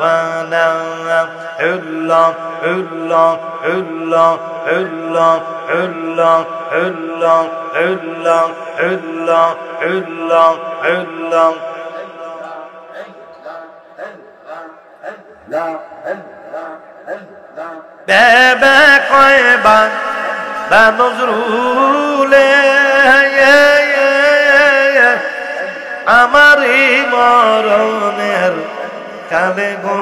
وانا الله الله الله الله الله الله الله الله الله الله بابا قيبا بنظروله আমারি মরণের কালে গো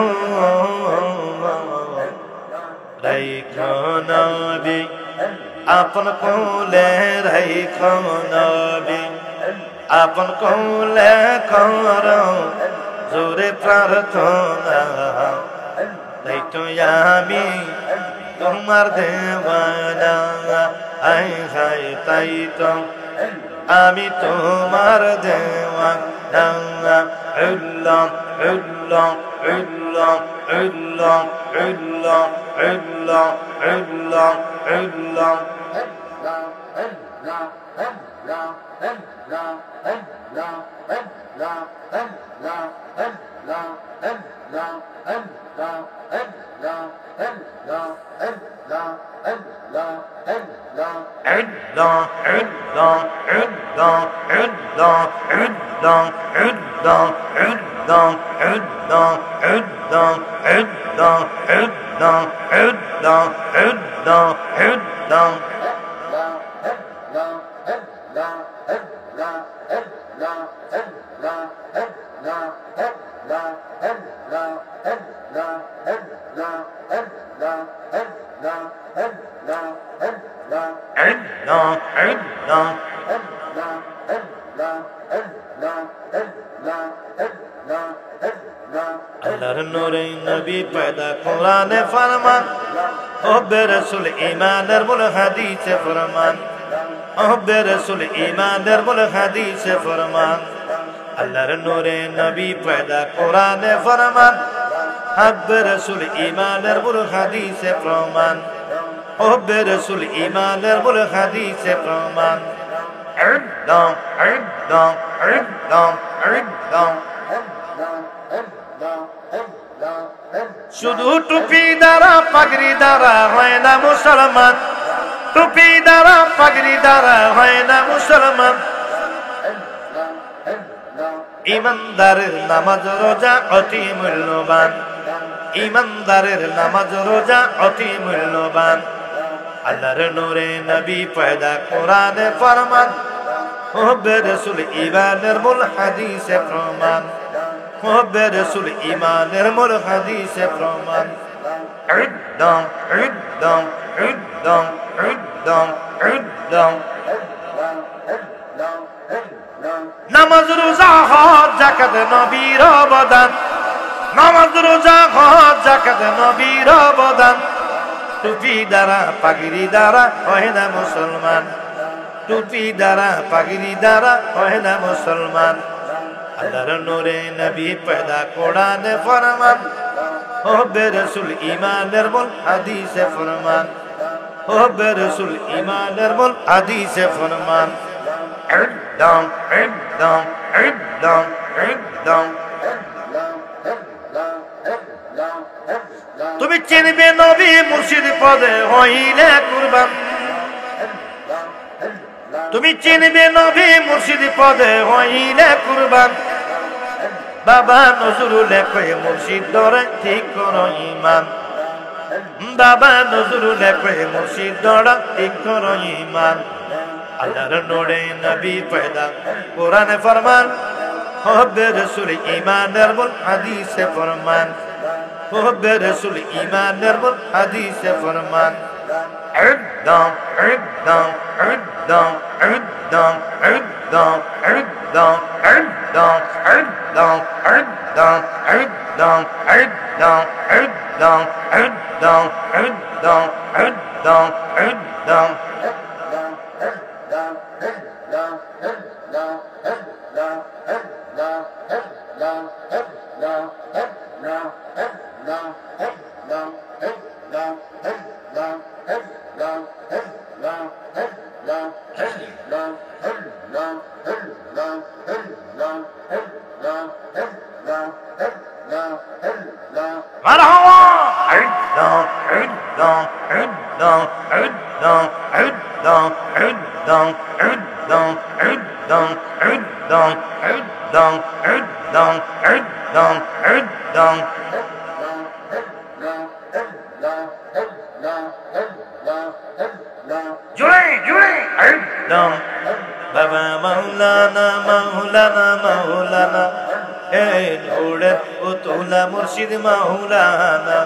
রাইখো নবী আপন কোলে রাইখো নবী আপন কোলে করো জোরে প্রার্থনা তাই তো আমি তোমার দেওয়ানা আই হাই তাই তো আমি তোমার দেওয়ানা আল্লাহ আল্লাহ আল্লাহ আল্লাহ আল্লাহ আল্লাহ আল্লাহ আল্লাহ अल्लाह नूरे नबी पैदा कुरान फरमान हुब्बे रसूल ईमान मुल हदीस फरमान हुब्बे रसूल ईमान मुल हदीस फरमान अल्लाह नूरे नबी पैदा कुरान फरमान हुब्बे रसूल ईमान मुल हदीस फरमान हुब्बे रसूल ईमान मुल हदीस फरमान इदम इदम इदम इदम শুধু টুপি দ্বারা পাগড়ি দ্বারা হয় না মুসলমান টুপি দ্বারা পাগড়ি দ্বারা হয় না মুসলমান ইমানদারের নামাজ রোজা অতি মূল্যবান ইমানদারের নামাজ রোজা অতি মূল্যবান আল্লাহর নূরে নবী পয়দা কোরআনে ফরমান হুব্বে রাসূল ঈমানের মূল হাদিসে প্রমাণ হুব্বে রাসূল ঈমানের মূল হাদিসে প্রমাণ ইদম ইদম ইদম ইদম ইদম নামাজ রোজা হজ যাকাত নবীর অবদান নামাজ রোজা হজ যাকাত নবীর অবদান টুপি দ্বারা পাগড়ি দ্বারা হয় না মুসলমান টুপি দ্বারা পাগড়ি দ্বারা হয় না মুসলমান আল্লাহর নূরে নবী পয়দা কোরআনে ফরমান হুব্বে রাসূল ঈমানের মূল হাদিসে ফরমান হুব্বে রাসূল ঈমানের মূল হাদিসে ফরমান ইদম ইদম ইদম ইদম তুমি চিনবে নবী মুর্শিদ পদে হইলে কুরবান তুমি চিনবে নবী মুর্শিদ পদে হইলে কুরবান বাবা নজরুল কয়ে মুর্শিদ ধরে ঠিক করো ঈমান বাবা নজরুল কয়ে মুর্শিদ ধরে ঠিক করো ঈমান আল্লাহর নূরে নবী পয়দা কোরআনে ফরমান হুব্বে রাসূল ঈমানের মূল হাদিসে ফরমান হুব্বে রাসূল ঈমানের মূল হাদিসে ফরমান ইদম ইদম ইদম ইদম ইদম ইদম ইদম ইদম ইদম ইদম ইদম ইদম ইদম ইদম ইদম ইদম La জুড়ে জুড়ে বাবা মাওলানা মাওলানা মাওলানা এই নূরের পুতুলা মুর্শিদ মাওলানা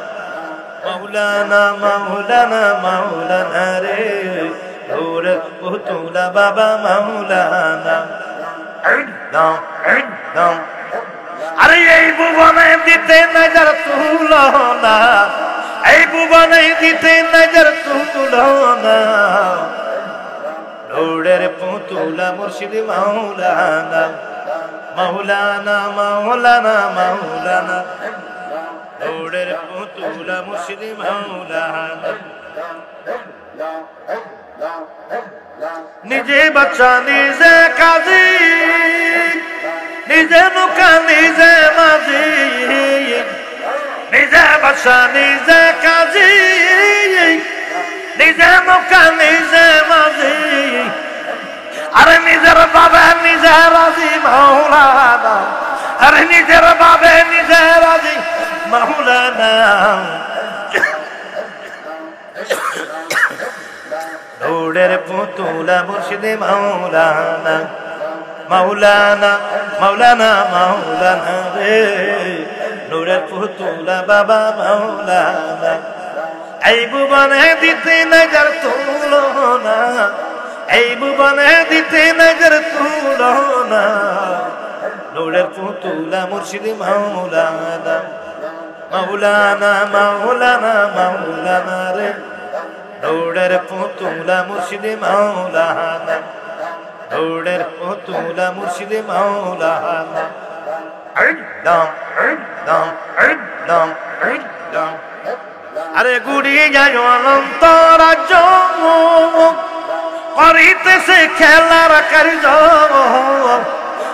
মাওলানা মাওলানা মাওলানা রে নূরের পুতুলা বাবা মাওলানা আরে এই ভুবনে দিতে নজর তুলো না এই ভুবনে দিতে নজর তুলো না নূরের পুতুলা মুর্শিদ মাওলানা মাওলানা মাওলানা মাওলানা নূরের পুতুলা মুর্শিদ মাওলানা নিজে বাচ্চা নিজে কাজী নিজে নৌকা নিজে মাঝি নিজে বাচ্চা নিজে কাজী নিজে নৌকা নিজে মাঝি আরে নিজের বাবে নিজে রাজি মাওলানা আরে নিজের বাবে নিজে রাজি মাওলানা নূরের পুতুলা মুর্শিদ মাওলানা মাওলানা মাওলানা মাওলানা রে নূরের পুতুলা বাবা মাওলানা এই ভুবনে দিতে নজর তুলো না এই ভুবনে দিতে নজর তুলো না নূরের পুতুলা মুর্শিদ মাওলানা মাওলানা মাওলানা মাওলানা রে নূরের পুতুলা মুর্শিদ মাওলানা নূরের পুতুলা মুর্শিদ মাওলানা একদম একদম একদম একদম আরে গুড়ি যায় অনন্ত রাজ্য করিতেছে খেলার কার্য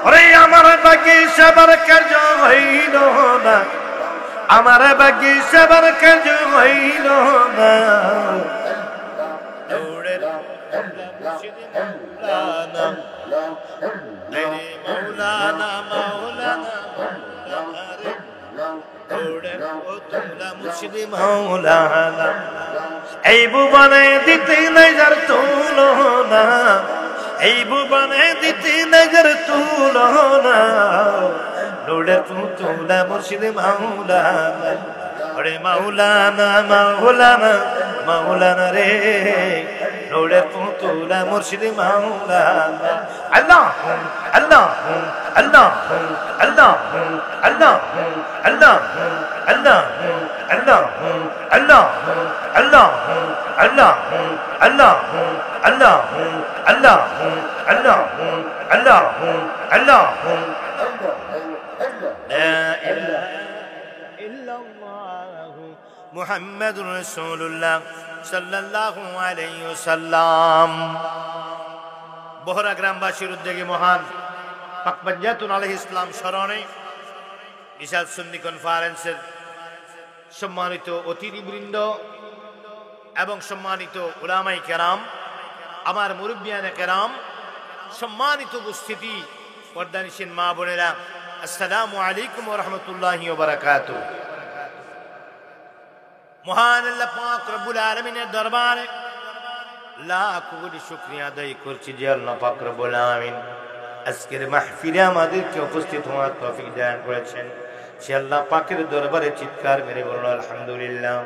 ওরে আমার বাগিচাবার কার্য হইল না আমার বাগিচাবার কার্য হইল না নূরের মুর্শিদ মাওলানা মাওলানা মাওলানা নূরের পুতুলা মুর্শিদ মাওলানা এই ভুবনে দিতে নজর তুলো না এই ভুবনে দিতে নজর তুলো না নূরের পুতুলা মুর্শিদ মাওলানা ওরে মাওলানা মাওলানা মাওলানা রে নূরের পুতুলা মুর্শিদ মাওলানা আল্লাহ আল্লাহ আল্লাহ আল্লাহ আল্লাহ আল্লাহ আল্লাহ আল্লাহ আল্লাহ আল্লাহ আল্লাহ আল্লাহ আল্লাহ আল্লাহ আল্লাহ আল্লাহ আল্লাহ লা ইলাহা ইল্লাল্লাহ মুহাম্মাদুর রাসূলুল্লাহ সাল্লাল্লাহু আলাইহি ওয়াসাল্লাম। বহরা গ্রামবাসীর উদ্যোগে মহান পাক পাঞ্জাতুন আলাইহিস সালাম স্মরণে বিশাল সুন্নি কনফারেন্সের সম্মানিত অতিথিবৃন্দ এবং সম্মানিত উলামায়ে কেরাম, আমার মুরব্বিয়ানে কেরাম, সম্মানিত উপস্থিতি, পর্দানিশীন মা বোনেরা, আসসালামু আলাইকুম ওয়া রাহমাতুল্লাহি ওয়া বারাকাতুহু। মহান আল্লাহ পাক রব্বুল আলামিনের দরবারে লাখ কোটি শুকরিয়া আদায় করছি যে আল্লাহ পাক রব্বুল আলামিন আজকের মাহফিলে আমাদেরকে উপস্থিত হওয়ার তৌফিক দান করেছেন। সে আল্লাহ পাকের দরবারে চিৎকার মেরে বলুন আলহামদুলিল্লাহ।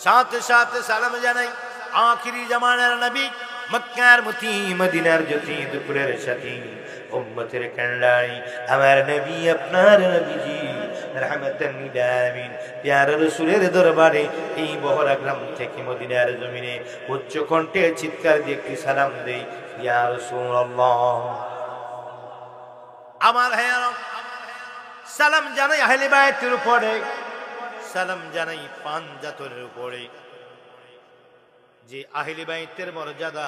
সাথে সাথে সালাম জানাই আখিরি জামানার নবী, মক্কার মতি, মদিনার জ্যোতি, দুপুরের সাথী, উম্মতের কান্ডারি, আমার নবী, আপনার নবীজি রাহমাতান লিল আলামিন প্যারা রাসূলের দরবারে এই বহরা গ্রাম থেকে মদিনার জমিনে উচ্চ কণ্ঠে চিৎকার দিয়ে একটি সালাম দেই, ইয়া রাসূলুল্লাহ। আমার ভাইয়েরা, সালাম জানাই আহলে বায়তের উপরে, সালাম জানাই পাঞ্জাতনের উপরে। যে আহলে বায়তের মর্যাদা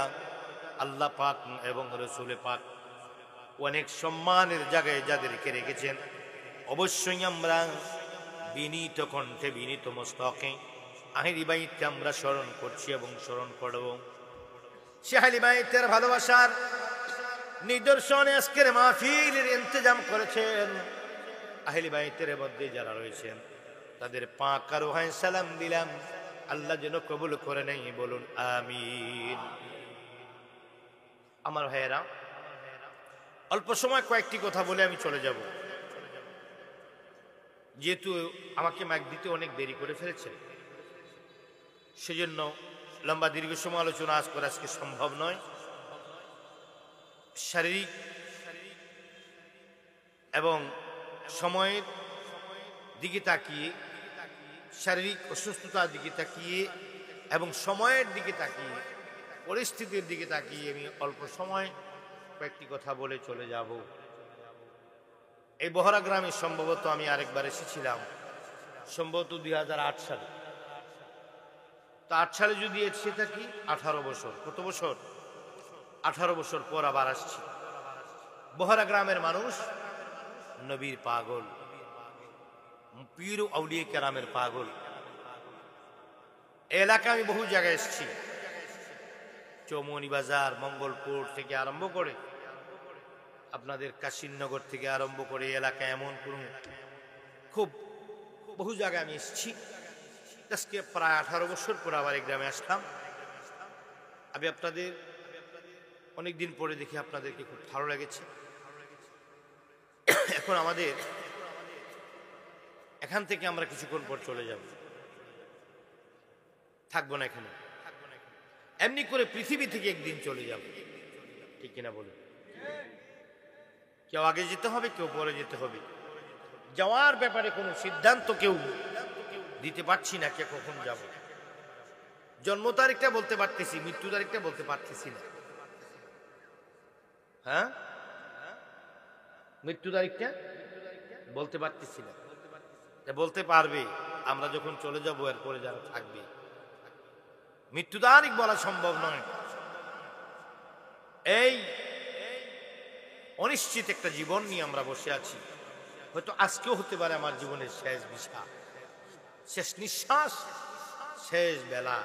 আল্লাহ পাক এবং রাসূল পাক অনেক সম্মানের জায়গায় যাদেরকে রেখেছেন, অবশ্যই আমরা বিনীত কণ্ঠে, বিনীত মস্তকে আহলে বায়তকে আমরা স্মরণ করছি এবং স্মরণ করব। সে আহলে বাইতের ভালোবাসার নিদর্শনে আজকের মাহফিলের ইন্তজাম করেছেন। আহলে বাইতের মধ্যে যারা রয়েছেন তাদের পাক আর রুহায় সালাম দিলাম, আল্লাহ যেন কবুল করে নেই, বলুন আমিন। আমার ভাইয়েরা, অল্প সময় কয়েকটি কথা বলে আমি চলে যাব, যেহেতু আমাকে মাইক দিতে অনেক দেরি করে ফেলেছে, সেজন্য লম্বা দীর্ঘ সময় আলোচনা আজকে সম্ভব নয়। শারীরিক এবং সময়ের দিকে তাকিয়ে, শারীরিক অসুস্থতার দিকে তাকিয়ে এবং সময়ের দিকে তাকিয়ে, পরিস্থিতির দিকে তাকিয়ে আমি অল্প সময় কয়েকটি কথা বলে চলে যাব। এই বহরা গ্রামে সম্ভবত আমি আরেকবার এসেছিলাম, সম্ভবত 2008 সালে। তো 8 সালে যদি এসে থাকি, 18 বছর, কত বছর? 18 বছর পর আবার আসছি। বহরা গ্রামের মানুষ নবীর পাগল, পীর আউলিয়া কেরামের পাগল। এই এলাকা আমি বহু জায়গায় এসেছি, চৌমনি বাজার, মঙ্গলপুর থেকে আরম্ভ করে আপনাদের কাশিনগর থেকে আরম্ভ করে এলাকা এমন কোন খুব বহু জায়গায় আমি এসেছি। আজকে প্রায় 18 বছর পর আবার এই গ্রামে আসলাম। আমি আপনাদের অনেকদিন পরে দেখি আপনাদেরকে খুব ভালো লেগেছে। এখন আমাদের এখান থেকে আমরা কিছুক্ষণ পর চলে যাব, থাকবো না এখানে, এমনি করে পৃথিবী থেকে একদিন চলে যাব, ঠিক কিনা বলুন? কেউ আগে যেতে হবে, কেউ পরে যেতে হবে। যাওয়ার ব্যাপারে কোনো সিদ্ধান্ত কেউ দিতে পারছি না, কে কখন যাব। জন্ম তারিখটা বলতে পারতেছি, মৃত্যু তারিখটা বলতে পারতেছি না। হ্যাঁ, মৃত্যু তারিখটা বলতে পারতেছি না। বলতে পারবে আমরা যখন চলে যাব, এরপরে যারা থাকবে। মৃত্যু তারিখ বলা সম্ভব নয়। এই অনিশ্চিত একটা জীবন নিয়ে আমরা বসে আছি। হয়তো আজকেও হতে পারে আমার জীবনের শেষ বিষয়, শেষ নিঃশ্বাস, শেষ বেলা।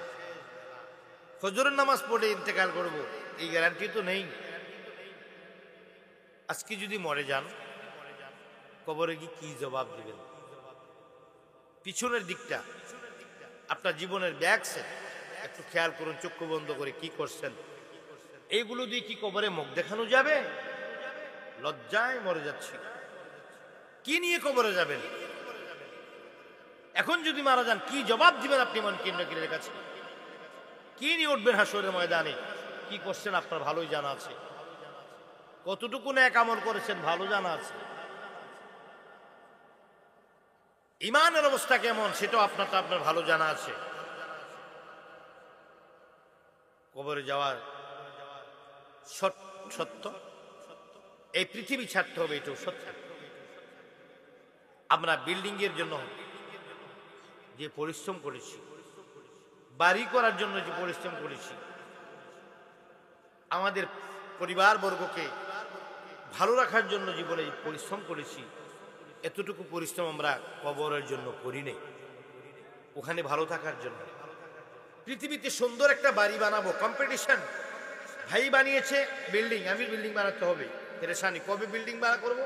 ফজরের নামাজ পড়ে ইন্তেকাল করব, এই গ্যারান্টি তো নেই। আজকে যদি মরে যান, কবরে গিয়ে কি জবাব দিবেন? পিছনের দিকটা আপনার জীবনের ব্যাক সেট একটু খেয়াল করুন, চক্ষু বন্ধ করে কি করছেন। এইগুলো দিয়ে কি কবরে মুখ দেখানো যাবে? লজ্জায় মরে যাচ্ছি। কি নিয়ে কবরে যাবেন? এখন যদি মারা যান, কি জবাব দিবেন আপনি মুনকিরের কাছে? কি নিয়ে উঠবেন হাসরের ময়দানে? কি করছেন আপনার ভালোই জানা আছে। কতটুকু নেক আমল করেছেন ভালো জানা আছে। ইমানের অবস্থা কেমন সেটাও আপনার ভালো জানা আছে। কবরে যাওয়ার সত্য, এই পৃথিবী ছাড়তে হবে, এটাও সত্য। আমরা বিল্ডিং এর জন্য যে পরিশ্রম করেছি, বাড়ি করার জন্য যে পরিশ্রম করেছি, আমাদের পরিবার বর্গকে ভালো রাখার জন্য জীবনে পরিশ্রম করেছি, এতটুকু পরিশ্রম আমরা কবরের জন্য করি নাই, ওখানে ভালো থাকার জন্য। পৃথিবীতে সুন্দর একটা বাড়ি বানাবো, কম্পিটিশন। ভাই বানিয়েছে বিল্ডিং, আমি বিল্ডিং বানাতে হবে, পেরেশানি। কবে বিল্ডিং বানা করবো?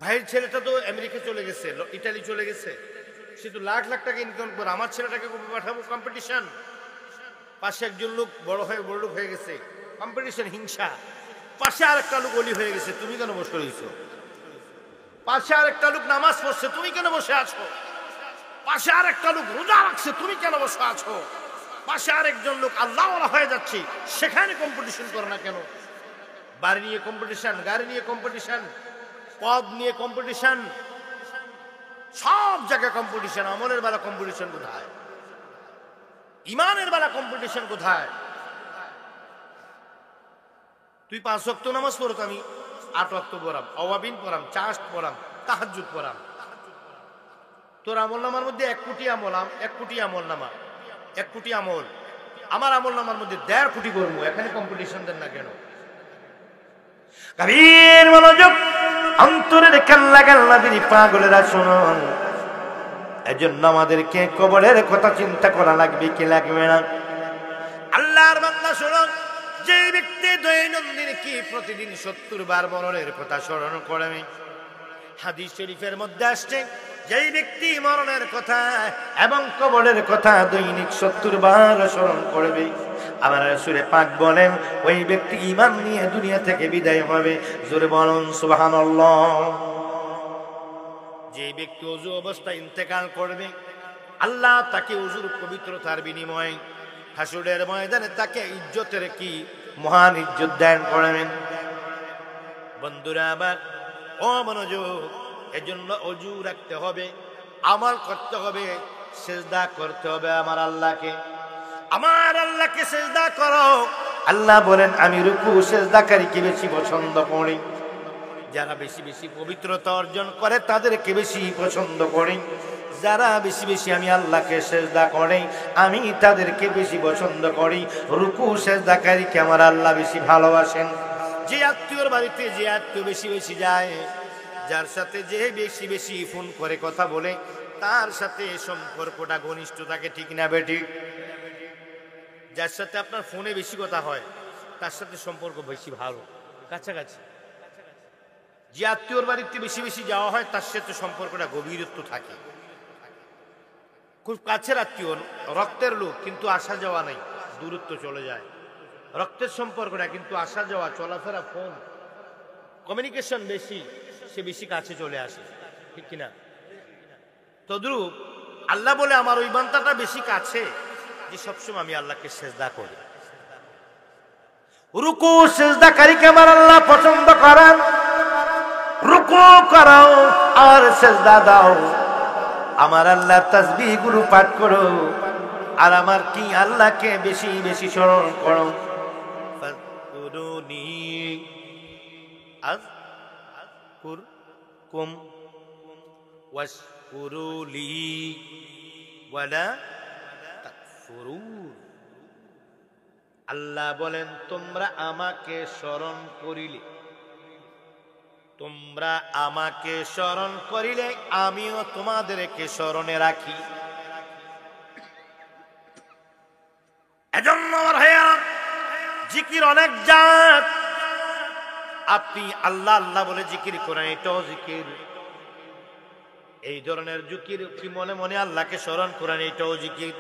ভাইয়ের ছেলেটা তো আমেরিকা চলে গেছে, ইটালি চলে গেছে, সে তো লাখ লাখ টাকা ইনকাম করে, আমার ছেলেটাকে কবে পাঠাবো? কম্পিটিশন। পাশে একজন লোক বড় লোক হয়ে গেছে, কম্পিটিশন, হিংসা। পাশে আরেকটা লোক অলি হয়ে গেছে, তুমি কেন বসে রয়েছো? পাশে আরেকটা লোক নামাজ পড়ছে, তুমি কেন বসে আছো? পাশে আরেকটা লোক রোজা রাখছে, তুমি কেন বসে আছো? পাশে আরেকজন লোক আল্লাহওয়ালা হয়ে যাচ্ছে, সেখানে কম্পিটিশন করো না কেন? বাড়ি নিয়ে কম্পিটিশন, গাড়ি নিয়ে কম্পিটিশন, পদ নিয়ে কম্পিটিশন, সব জায়গায় কম্পিটিশন। আমলের বেলা কম্পিটিশন কোথায়? ইমানের বেলা কম্পিটিশন কোথায়? তুই 5 ওয়াক্ত নামাজ পড়ো, আমি 8 ওয়াক্ত পড়াম, আওয়াবিন পড়াম, চাষ্ট পড়াম, তাহাজ্জুদ পড়াম। তোর আমল নামার মধ্যে 1 কোটি আমল, 1 কোটি আমল নামা, 1 কোটি আমল। আমার আমল নামার মধ্যে 1.5 কোটি করবো, এখানে কম্পিটিশন দেন না কেন? গভীর মনোযোগ, অন্তরের কাল্লা কাল্লা দিদি পাগলেরা শুনুন। এজন্য আমাদেরকে কবরের কথা চিন্তা করা লাগবে কি লাগবে না? আল্লাহর বান্দা শুনুন, যে ব্যক্তি দৈনন্দিন কি প্রতিদিন 70 বার মরণের কথা স্মরণ করবে, হাদিস শরীফের মধ্যে আসছে যেই ব্যক্তি মরণের কথা এবং কবরের কথা দৈনিক 70 বার স্মরণ করবে, আমার রাসূল পাক বলেন ওই ব্যক্তি ঈমান নিয়ে দুনিয়া থেকে বিদায় হবে। জোরে বলুন সুবহানাল্লাহ। যে ব্যক্তি ওযু অবস্থায় ইন্তেকাল করবে, আল্লাহ তাকে ওযুর পবিত্রতার বিনিময়ে হাসরের ময়দানে তাকে ইজ্জতের কি মহান ইজ্জত দান করবেন। বন্ধুরা আমার, ও মনোযোগ, এজন্য ওযু রাখতে হবে, আমল করতে হবে, সিজদা করতে হবে আমার আল্লাহকে। আমার আল্লাহকে সিজদা করো। আল্লাহ বলেন আমি রুকু সিজদাকারীকে বেশি পছন্দ করি। যারা বেশি বেশি পবিত্রতা অর্জন করে তাদেরকে বেশি পছন্দ করি। যারা বেশি বেশি আমি আল্লাহকে সিজদা করে আমি তাদেরকে বেশি পছন্দ করি। রুকু সিজদাকারীকে আমার আল্লাহ বেশি ভালোবাসেন। যে আত্মীয়র বাড়িতে যে আত্মীয় বেশি বেশি যায়, যার সাথে যে বেশি বেশি ফোন করে কথা বলে, তার সাথে সম্পর্কটা ঘনিষ্ঠ থাকে, ঠিক না বেটি? যার সাথে আপনার ফোনে বেশি কথা হয় তার সাথে সম্পর্ক বেশি ভালো, কাছাকাছি। যে আত্মীয়র বাড়িতে বেশি বেশি যাওয়া হয় তার সাথে সম্পর্কটা গভীরত্ব থাকে। খুব কাছের আত্মীয়, রক্তের লোক, কিন্তু আসা যাওয়া নাই, দূরত্ব চলে যায়। রক্তের সম্পর্কটা কিন্তু আসা যাওয়া, চলাফেরা, ফোন, কমিউনিকেশন বেশি, সে বেশি কাছে চলে আসে, ঠিক কিনা? তদ্রূপ আল্লাহ বলে আমার ওই বান্দাটা বেশি কাছে যে সবসময় আমি আল্লাহকে সিজদা করি। রুকু সিজদাকারীকে আমার আল্লাহ পছন্দ করেন। রুকু করো আর সিজদা দাও, আমার আল্লাহর তাসবিহ গুলো পাঠ করো, আর আমার কি আল্লাহকে বেশি বেশি স্মরণ করো। ফাকুরুনি আযকুরকুম ওয়াশকুরুলি ওয়ালা তাকফুরুন। আল্লাহ বলেন তোমরা আমাকে স্মরণ করিলে, তোমরা আমাকে স্মরণ করিলে আমিও তোমাদেরকে স্মরণে রাখি। এজন্য ভাইয়া, জিকির অনেক জাত। আপনি আল্লাহ আল্লাহ বলে জিকির করেন, এটাও জিকির। এই ধরনের জিকির কি মনে মনে আল্লাহকে স্মরণ করেন, এটাও জিকির।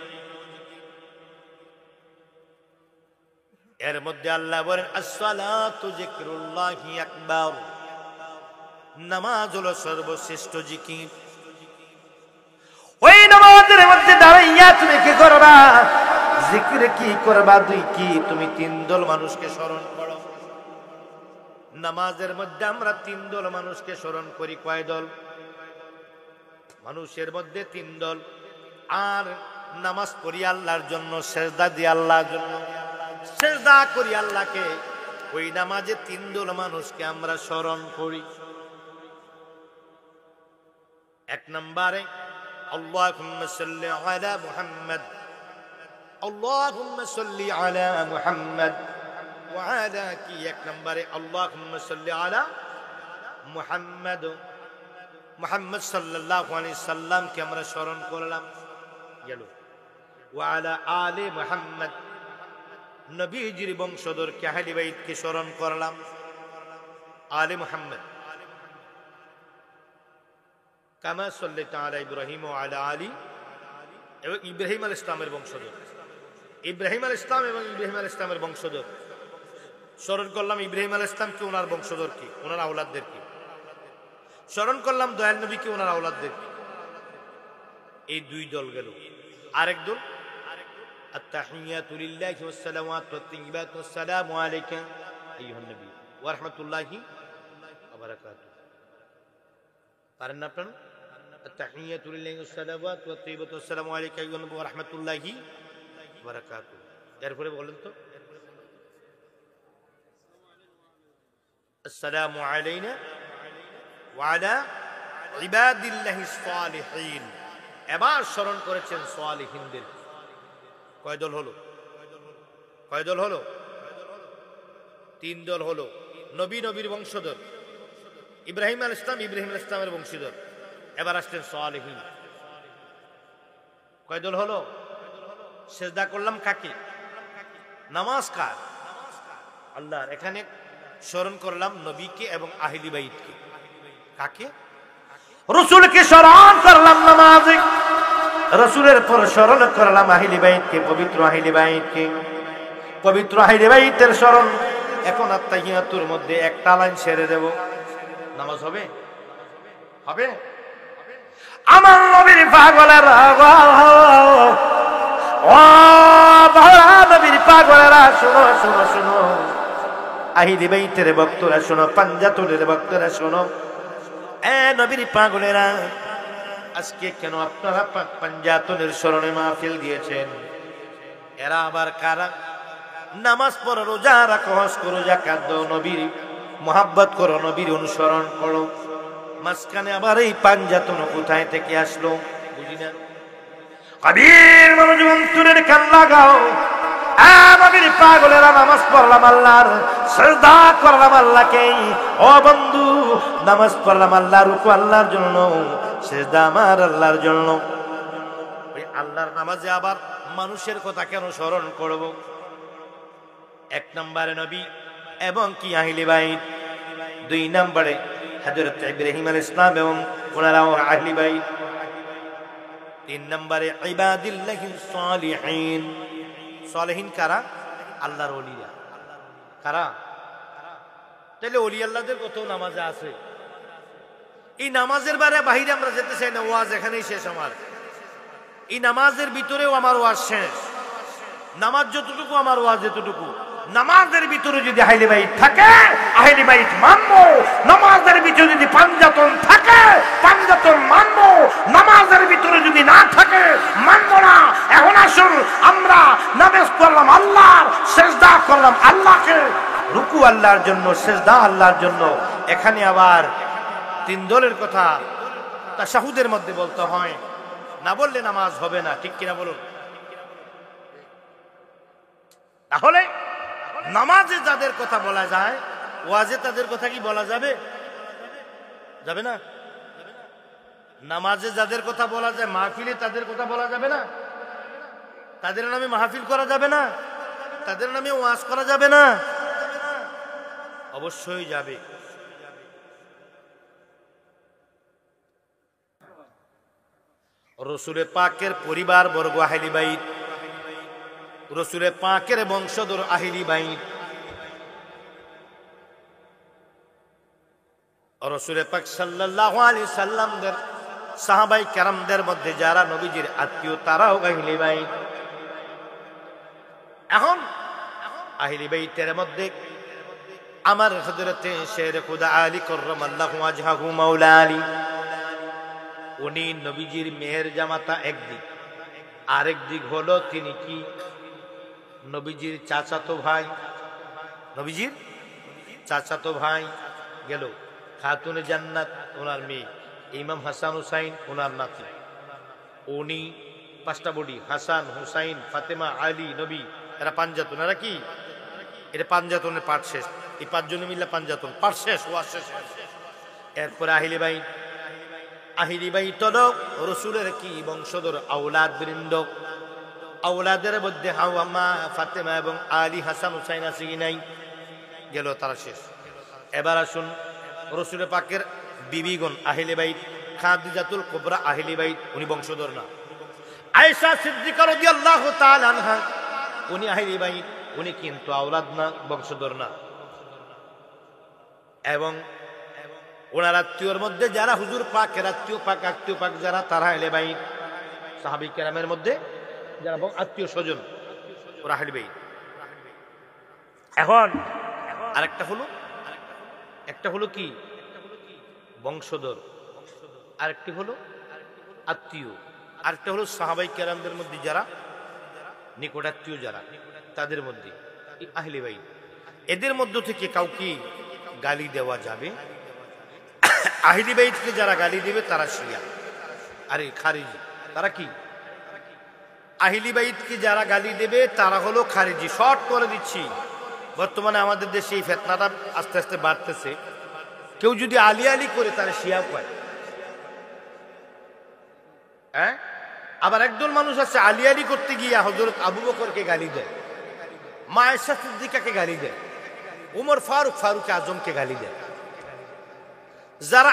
এর মধ্যে আল্লাহ বলেন আসসালাতু যিকরুল্লাহি আকবার, নামাজ হলো সর্বশ্রেষ্ঠ জিকির। ওই নামাজের মধ্যে দাঁড়াইয়া তুমি কি করবা? জিকির কি করবা? দুই কি, তুমি 3 দল মানুষকে স্মরণ করো। নামাজের মধ্যে আমরা 3 দল মানুষকে স্মরণ করি। কয় দল? মানুষের মধ্যে 3 দল। আর নামাজ পড়ি আল্লাহর জন্য, সিজদা দিই আল্লাহর জন্য, সিজদা করি আল্লাহকে। ওই নামাজে 3 দল মানুষকে আমরা স্মরণ করি। 1 নম্বরে আল্লাহুম্মা সাল্লি আলা মুহাম্মদ, আল্লাহুম্মা সাল্লি আলা মুহাম্মদ ওয়া আলা কি 1 নম্বরে আল্লাহুম্মা সাল্লি আলা মুহাম্মদ, মুহাম্মদ সাল্লাল্লাহু আলাইহি সাল্লামকে আমরা স্মরণ করলাম, গেল। ওয়া আলা আলি মুহাম্মদ, নবীজির বংশধরকে আহলে বাইতকে স্মরণ করলাম, আলে মুহাম্মদ। কামা সাল্লাল্লাহু আলা ইব্রাহিম ওয়া আলা আলি, এবং ইব্রাহিম আলাইহিস সালামের বংশধর, ইব্রাহিম আলাইহিস সালাম এবং ইব্রাহিম আলাইহিস সালামের বংশধর স্মরণ করলাম। ইব্রাহিম আলাইহিস সালামকে, ওনার বংশধরকে, ওনার আওলাদদেরকে স্মরণ করলাম, দয়াল নবীকে, ওনার আওলাদদেরকে। এই 2 দল গেল। আরেক দল আত-তাহিয়াতু লিল্লাহি ওয়াস সালাওয়াতু ওয়াত তাইয়্যিবাতু আসসালামু আলাইকা আইয়ুহান নবী ওয়া রাহমাতুল্লাহি ওয়া বারাকাতুহু। পারেন না আপনারা? আত-তাহিয়াতু লিল্লাহি ওয়াস সালাওয়াতু ওয়াত তাইয়্যিবাতু আসসালামু আলাইকা আইয়ুহান নবী ওয়া রাহমাতুল্লাহি ওয়া বারাকাতুহু। এরপরে বলেন তো, আসসালামু আলাইনা ওয়া আলা ইবাদিল্লাহিস সালিহিন। এবার স্মরণ করেছেন সালিহিনদের। কয় দল হলো? কয় দল হলো? 3 দল হলো। নবী, নবীর বংশধর, ইব্রাহিম আলাইহিস সালাম, ইব্রাহিম আলাইহিস সালামের বংশধর। এবার আসছেন সালিহিন। কয় দল হলো? সিজদা করলাম কাকে? নামাজ কার? আল্লাহর। এখানে স্মরণ করলাম নবীকে এবং আহলি বাইতকে। কাকে? রাসূলকে স্মরণ করলাম নামাজে, রাসূলের পর স্মরণ করলাম আহলি বাইতকে, পবিত্র আহলি বাইতকে। পবিত্র আহলি বাইতের স্মরণ। এখন আত্তাহিয়াতুর মধ্যে একটা লাইন ছেড়ে দেব, নামাজ হবে? হবে? আমার নবীর পাগলেরা, ও নবীর পাগলেরা, শোনো শোনো শোনো, আহলি বাইতের ভক্তরা শোনো, পাঞ্জাতনের ভক্তরা শোনো, এ নবীর পাগলেরা, আজকে কেন আপনারা পাঞ্জাতনের স্মরণে মাহফিল দিয়েছেন? এরা আবার কারা? নামাজ পড়ো, রোজা রাখো, হজ করো, যাকাত দাও, নবীর মুহাব্বত করো, নবীর অনুসরণ করো, মাঝখানে আবার এই পাঞ্জাতন কোথায় থেকে আসলো বুঝি না। কবির মনোযোগ অন্তরের কান লাগাও। নবীর পাগলেরা, নামাজ পড়লাম আল্লাহর, সিজদা করলাম আল্লাহকে। ও বন্ধু, নামাজ পড়লাম আল্লাহর, রুকু আল্লাহর জন্য, সিজদা আমার আল্লাহর জন্য। ওই আল্লাহর নামাজে আবার মানুষের কথা কেন স্মরণ করব? এক নম্বরে নবী এবং কি আহলি বাইত, দুই নম্বরে হযরত ইব্রাহিম আলাইহিস সালাম এবং ওনারাও আহলি বাইত, তিন নম্বরে ইবাদিল্লাহিস সালিহিন। সালেহিন কারা? আল্লাহর ওলিরা। কারা? তাহলে ওলি আল্লাহদের কত নামাজে আছে। এই নামাজের বাইরে আমরা যেতে চাই না। ওয়াজ এখানেই শেষ আমার। এই নামাজের ভিতরেও আমার ওয়াজ শেষ। নামাজ যতটুকু আমার ওয়াজ এতটুকু। নামাজের ভিতরে যদি আহলি বাইত থাকে, আহলি বাইত মানবো। নামাজের ভিতরে যদি পাঞ্জাতন থাকে, পাঞ্জাতন মানবো। নামাজের ভিতরে যদি না থাকে, মানবো না। এখন আসুন, আমরা নামাজ পড়লাম আল্লাহর, সিজদা করলাম আল্লাহকে, রুকু আল্লাহর জন্য, সিজদা আল্লাহর জন্য। এখানে আবার তিন দলের কথা তাশাহুদের মধ্যে বলতে হয়, না বললে নামাজ হবে না। ঠিক কিনা বলুন? তাহলে নামাজে যাদের কথা বলা যায়, ওয়াজে তাদের কথা কি বলা যাবে? যাবে না। নামাজে যাদের কথা বলা যায়, মাহফিলে তাদের কথা বলা যাবে না। তাদের নামে মাহফিল করা যাবে না, তাদের নামে ওয়াজ করা যাবে না। অবশ্যই যাবে। রাসূলে পাকের পরিবার বর্গ আহলি বাইত, রাসূলে পাকের বংশধর আহলি বাইত, রাসূলে পাক সাল্লাল্লাহু আলাইহি সাল্লামদের সাহাবায়ে কেরামদের মধ্যে যারা নবীজির আত্মীয়, তারাও আহলি বাইত। এখন আহলি বাইতের মধ্যে আমার হযরতে শের খুদা আলী কাররামাল্লাহু ওয়াজহাহু মাওলা আলী, উনি নবীজির মেহের জামাতা একদিক, আরেক দিক হলো তিনি কি নবীজির চাচাতো ভাই। নবীজির চাচাতো ভাই গেল খাতুনে জান্নাত, ওনার মেয়ে, ইমাম হাসান হুসাইন ওনার নাতি। উনি পাঁচটা বডি, হাসান হুসাইন ফাতেমা আলী নবী, এরা পাঞ্জাতন। এরা কি? এটা পাঞ্জাতনের পাঠ শেষ। এই পাঁচজনে মিলে পাঞ্জাতন পাঠ শেষ, ওয়াজ শেষ। এরপরে আহলি বাইত। আহলি বাইত হলো রাসূলের কি বংশধর আওলাদ বৃন্দ। আওলাদের মধ্যে হাওয়া, ফাতেমা এবং আলী, হাসান হুসাইন আছে কি নাই? গেল, তারা শেষ। এবার আসুন রাসূল পাকের বিবিগণ আহলে বাইত। খাদিজাতুল কুবরা আহলে বাইত, উনি বংশধর না। আয়েশা সিদ্দিকা রাদিয়াল্লাহু তাআলা আনহা, উনি আহলে বাইত, উনি কিন্তু আওলাদ না, বংশধর না। এবং ওনার আত্মীয়র মধ্যে যারা হুজুর পাকের আত্মীয় পাক যারা, তারা আহলে বাইত। সাহাবী কেরামের মধ্যে যারা আত্মীয় স্বজন, ওরা আহলে বাইত। এখন আরেকটা হলো, একটা হলো কি বংশধর, আরেকটি হলো আত্মীয়, আরেকটা হলো সাহাবায়ে কেরামদের মধ্যে যারা নিকটাত্মীয়, যারা তাদের মধ্যে আহলে বাইত। এদের মধ্য থেকে কাউকে গালি দেওয়া যাবে? আহলে বাইতকে যারা গালি দেবে তারা শিয়া, আরে খারিজি। তারা কি? আহলে বাইতকে যারা গালি দেবে তারা হলো খারিজি। শর্ট করে দিচ্ছি, বর্তমানে আমাদের দেশে এই ফিতনাটা আস্তে আস্তে বাড়তেছে। কেউ যদি আলী আলী করে তারা শিয়া কয়। হ্যাঁ, আবার একদল মানুষ আছে আলী আলী করতে গিয়ে হযরত আবু বকরকে গালি দেয়, মা আয়েশা সিদ্দিকাকে গালি দেয়, উমর ফারুক আজমকে গালি দেয়। যারা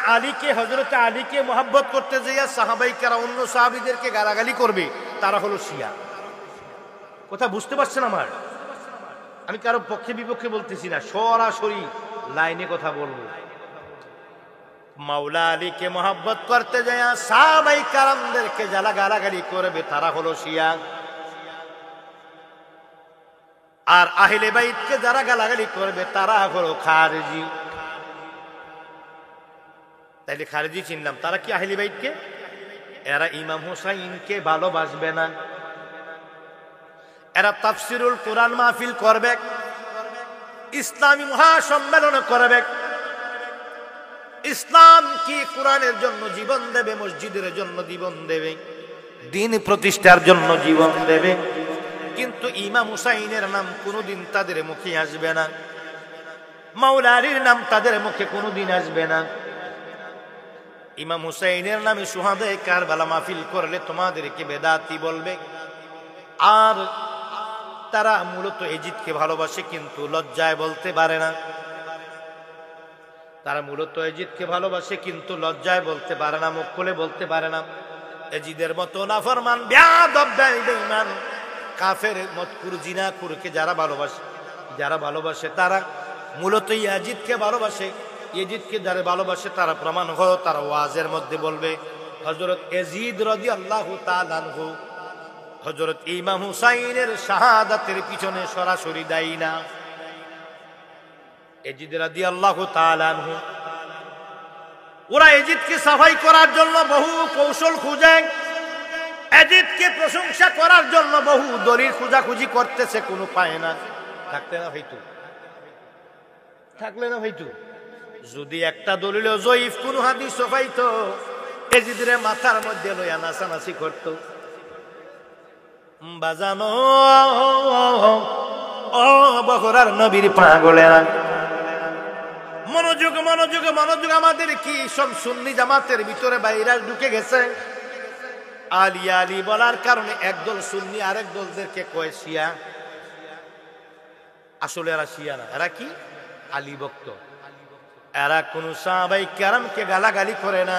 হযরত আলীকে মোহাব্বত করতে যাইয়া সাহাবাইকেরা অন্য সাহাবীদেরকে গালাগালি করবে, তারা হলো শিয়া। কথা বুঝতে পারছেন আমার? আমি কারো পক্ষে বিপক্ষে বলতেছি না, সরাসরি লাইনে কথা বলবো। মাওলা আলীকে মোহাব্বত করতে যাইয়া সাহাবাই কারামদেরকে যারা গালাগালি করবে, তারা হলো শিয়া। আর আহলে বাইতকে যারা গালাগালি করবে, তারা হলো খারেজি। তাইলে খারেজি চিনলাম, তারা কি আহলে বাইতকে? এরা ইমাম হুসাইনকে ভালোবাসবে না। এরা তাফসিরুল কোরআন মাহফিল করবে, ইসলামী মহাসম্মেলন করবে, ইসলাম কি কোরআনের জন্য জীবন দেবে, মসজিদের জন্য জীবন দেবে, দ্বীন প্রতিষ্ঠার জন্য জীবন দেবে, কিন্তু ইমাম হুসাইনের নাম কোনোদিন তাদের মুখে আসবে না, মাওলা আলীর নাম তাদের মুখে কোনোদিন আসবে না। ইমাম হুসাইনের নামে সুহাদায়ে কারবালা মাহফিল করলে তোমাদেরকে বেদাতি বলবে। আর তারা মূলত এজিদকে ভালোবাসে, কিন্তু লজ্জায় বলতে পারে না। তারা মূলত এজিদকে ভালোবাসে, কিন্তু লজ্জায় বলতে পারে না, মুখ খুলে বলতে পারে না। এজিদের মতো নাফরমান, বেয়াদব, বেঈমান, কাফের, মতকুর, জিনাকুরকে যারা ভালোবাসে তারা মূলত ইয়াজিদকে ভালোবাসে। ইয়াজিদকে যারা ভালোবাসে তারা প্রমাণ হলো, তারা ওয়াজের মধ্যে বলবে হযরত ইয়াজিদ রাদিয়াল্লাহু তাআলা আনহু হযরত ইমাম হুসাইনের শাহাদাতের পিছনে সরাসরি দায়ী না। ইয়াজিদ রাদিয়াল্লাহু তাআলা আনহু, ওরা ইয়াজিদকে সাফাই করার জন্য বহু কৌশল খুঁজে, ইয়াজিদকে প্রশংসা করার জন্য বহু দলিল খোঁজাখুঁজি করতেছে, কোনো পায় না। থাকলে না হইতো যদি একটা দলিল জয়ীফ কোন হাদিস পাইতো, ইয়াজিদের মাথার মধ্যে লইয়া নাচানাচি করত। বাজানো ও বহরার নবীর পাগলেরা, মনোযোগ মনোযোগ মনোযোগ। আমাদের কি সব সুন্নি জামাতের ভিতরে বাইরে ঢুকে গেছে। আলী আলী বলার কারণে একদল সুন্নি আরেক দলদেরকে কয় শিয়া। আসলে এরা শিয়া না, এরা কি আলী ভক্ত। এরা কোন সাহাবায়ে কেরামকে গালাগালি করে না।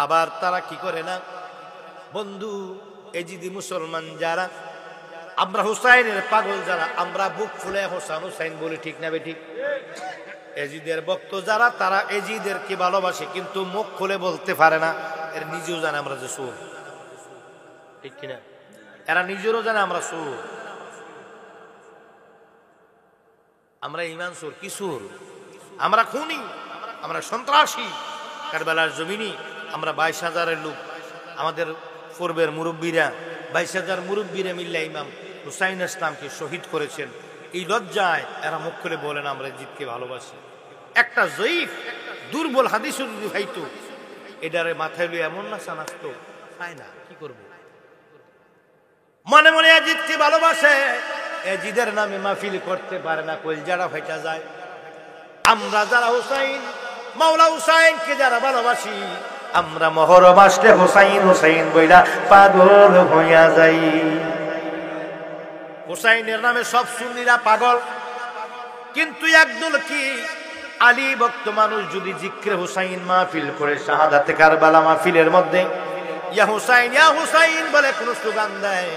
আবার তারা কি করে না, বন্ধু এজিদি মুসলমান যারা, আমরা হুসাইনের পাগল যারা, আমরা বুক ফুলে হোসেন হুসাইন বলি, ঠিক না বেঠিক? এজিদের ভক্ত যারা, তারা এজিদেরকে ভালোবাসে, কিন্তু মুখ খুলে বলতে পারে না। এর নিজেও জানে আমরা যে সুর, ঠিক কিনা? এরা নিজেরও জানে আমরা সুর, আমরা ইমান সুর। কি সুর? আমরা খুনি, আমরা সন্ত্রাসী। কারবালার জমিনি আমরা 22,000-এর লোক, আমাদের পূর্বের মুরব্বীরা 22,000 মুরব্বীরা মিল্লা ইমাম হুসাইন ইসলামকে শহীদ করেছেন। এই লজ্জায় এরা মুখ করে বলেন আমরা জিদকে ভালোবাসি। একটা জয়ীফ দুর্বল হাদিস যদি ভাইতো, এটারে মাথায় লইয়া এমন না সানাস্ত পায় না। কি করব? মনে মনে জিদকে ভালোবাসে, এজিদের নামে মাহফিল করতে পারে না, কলজাটা ফাইটা যায়। আমরা যারা হুসাইন, মাওলা হুসাইনকে যারা ভালোবাসি, আমরা মহরম আসলে হুসাইন হুসাইন বইলা পাগল হইয়া যাই। হুসাইনের নামে সব সুন্নিরা পাগল, কিন্তু একদল কি আলী ভক্ত মানুষ যদি জিক্রে হুসাইন মাহফিল করে, শাহাদাতে কারবালা মাহফিলের মধ্যে ইয়া হুসাইন বলে কোন স্লোগান দেয়,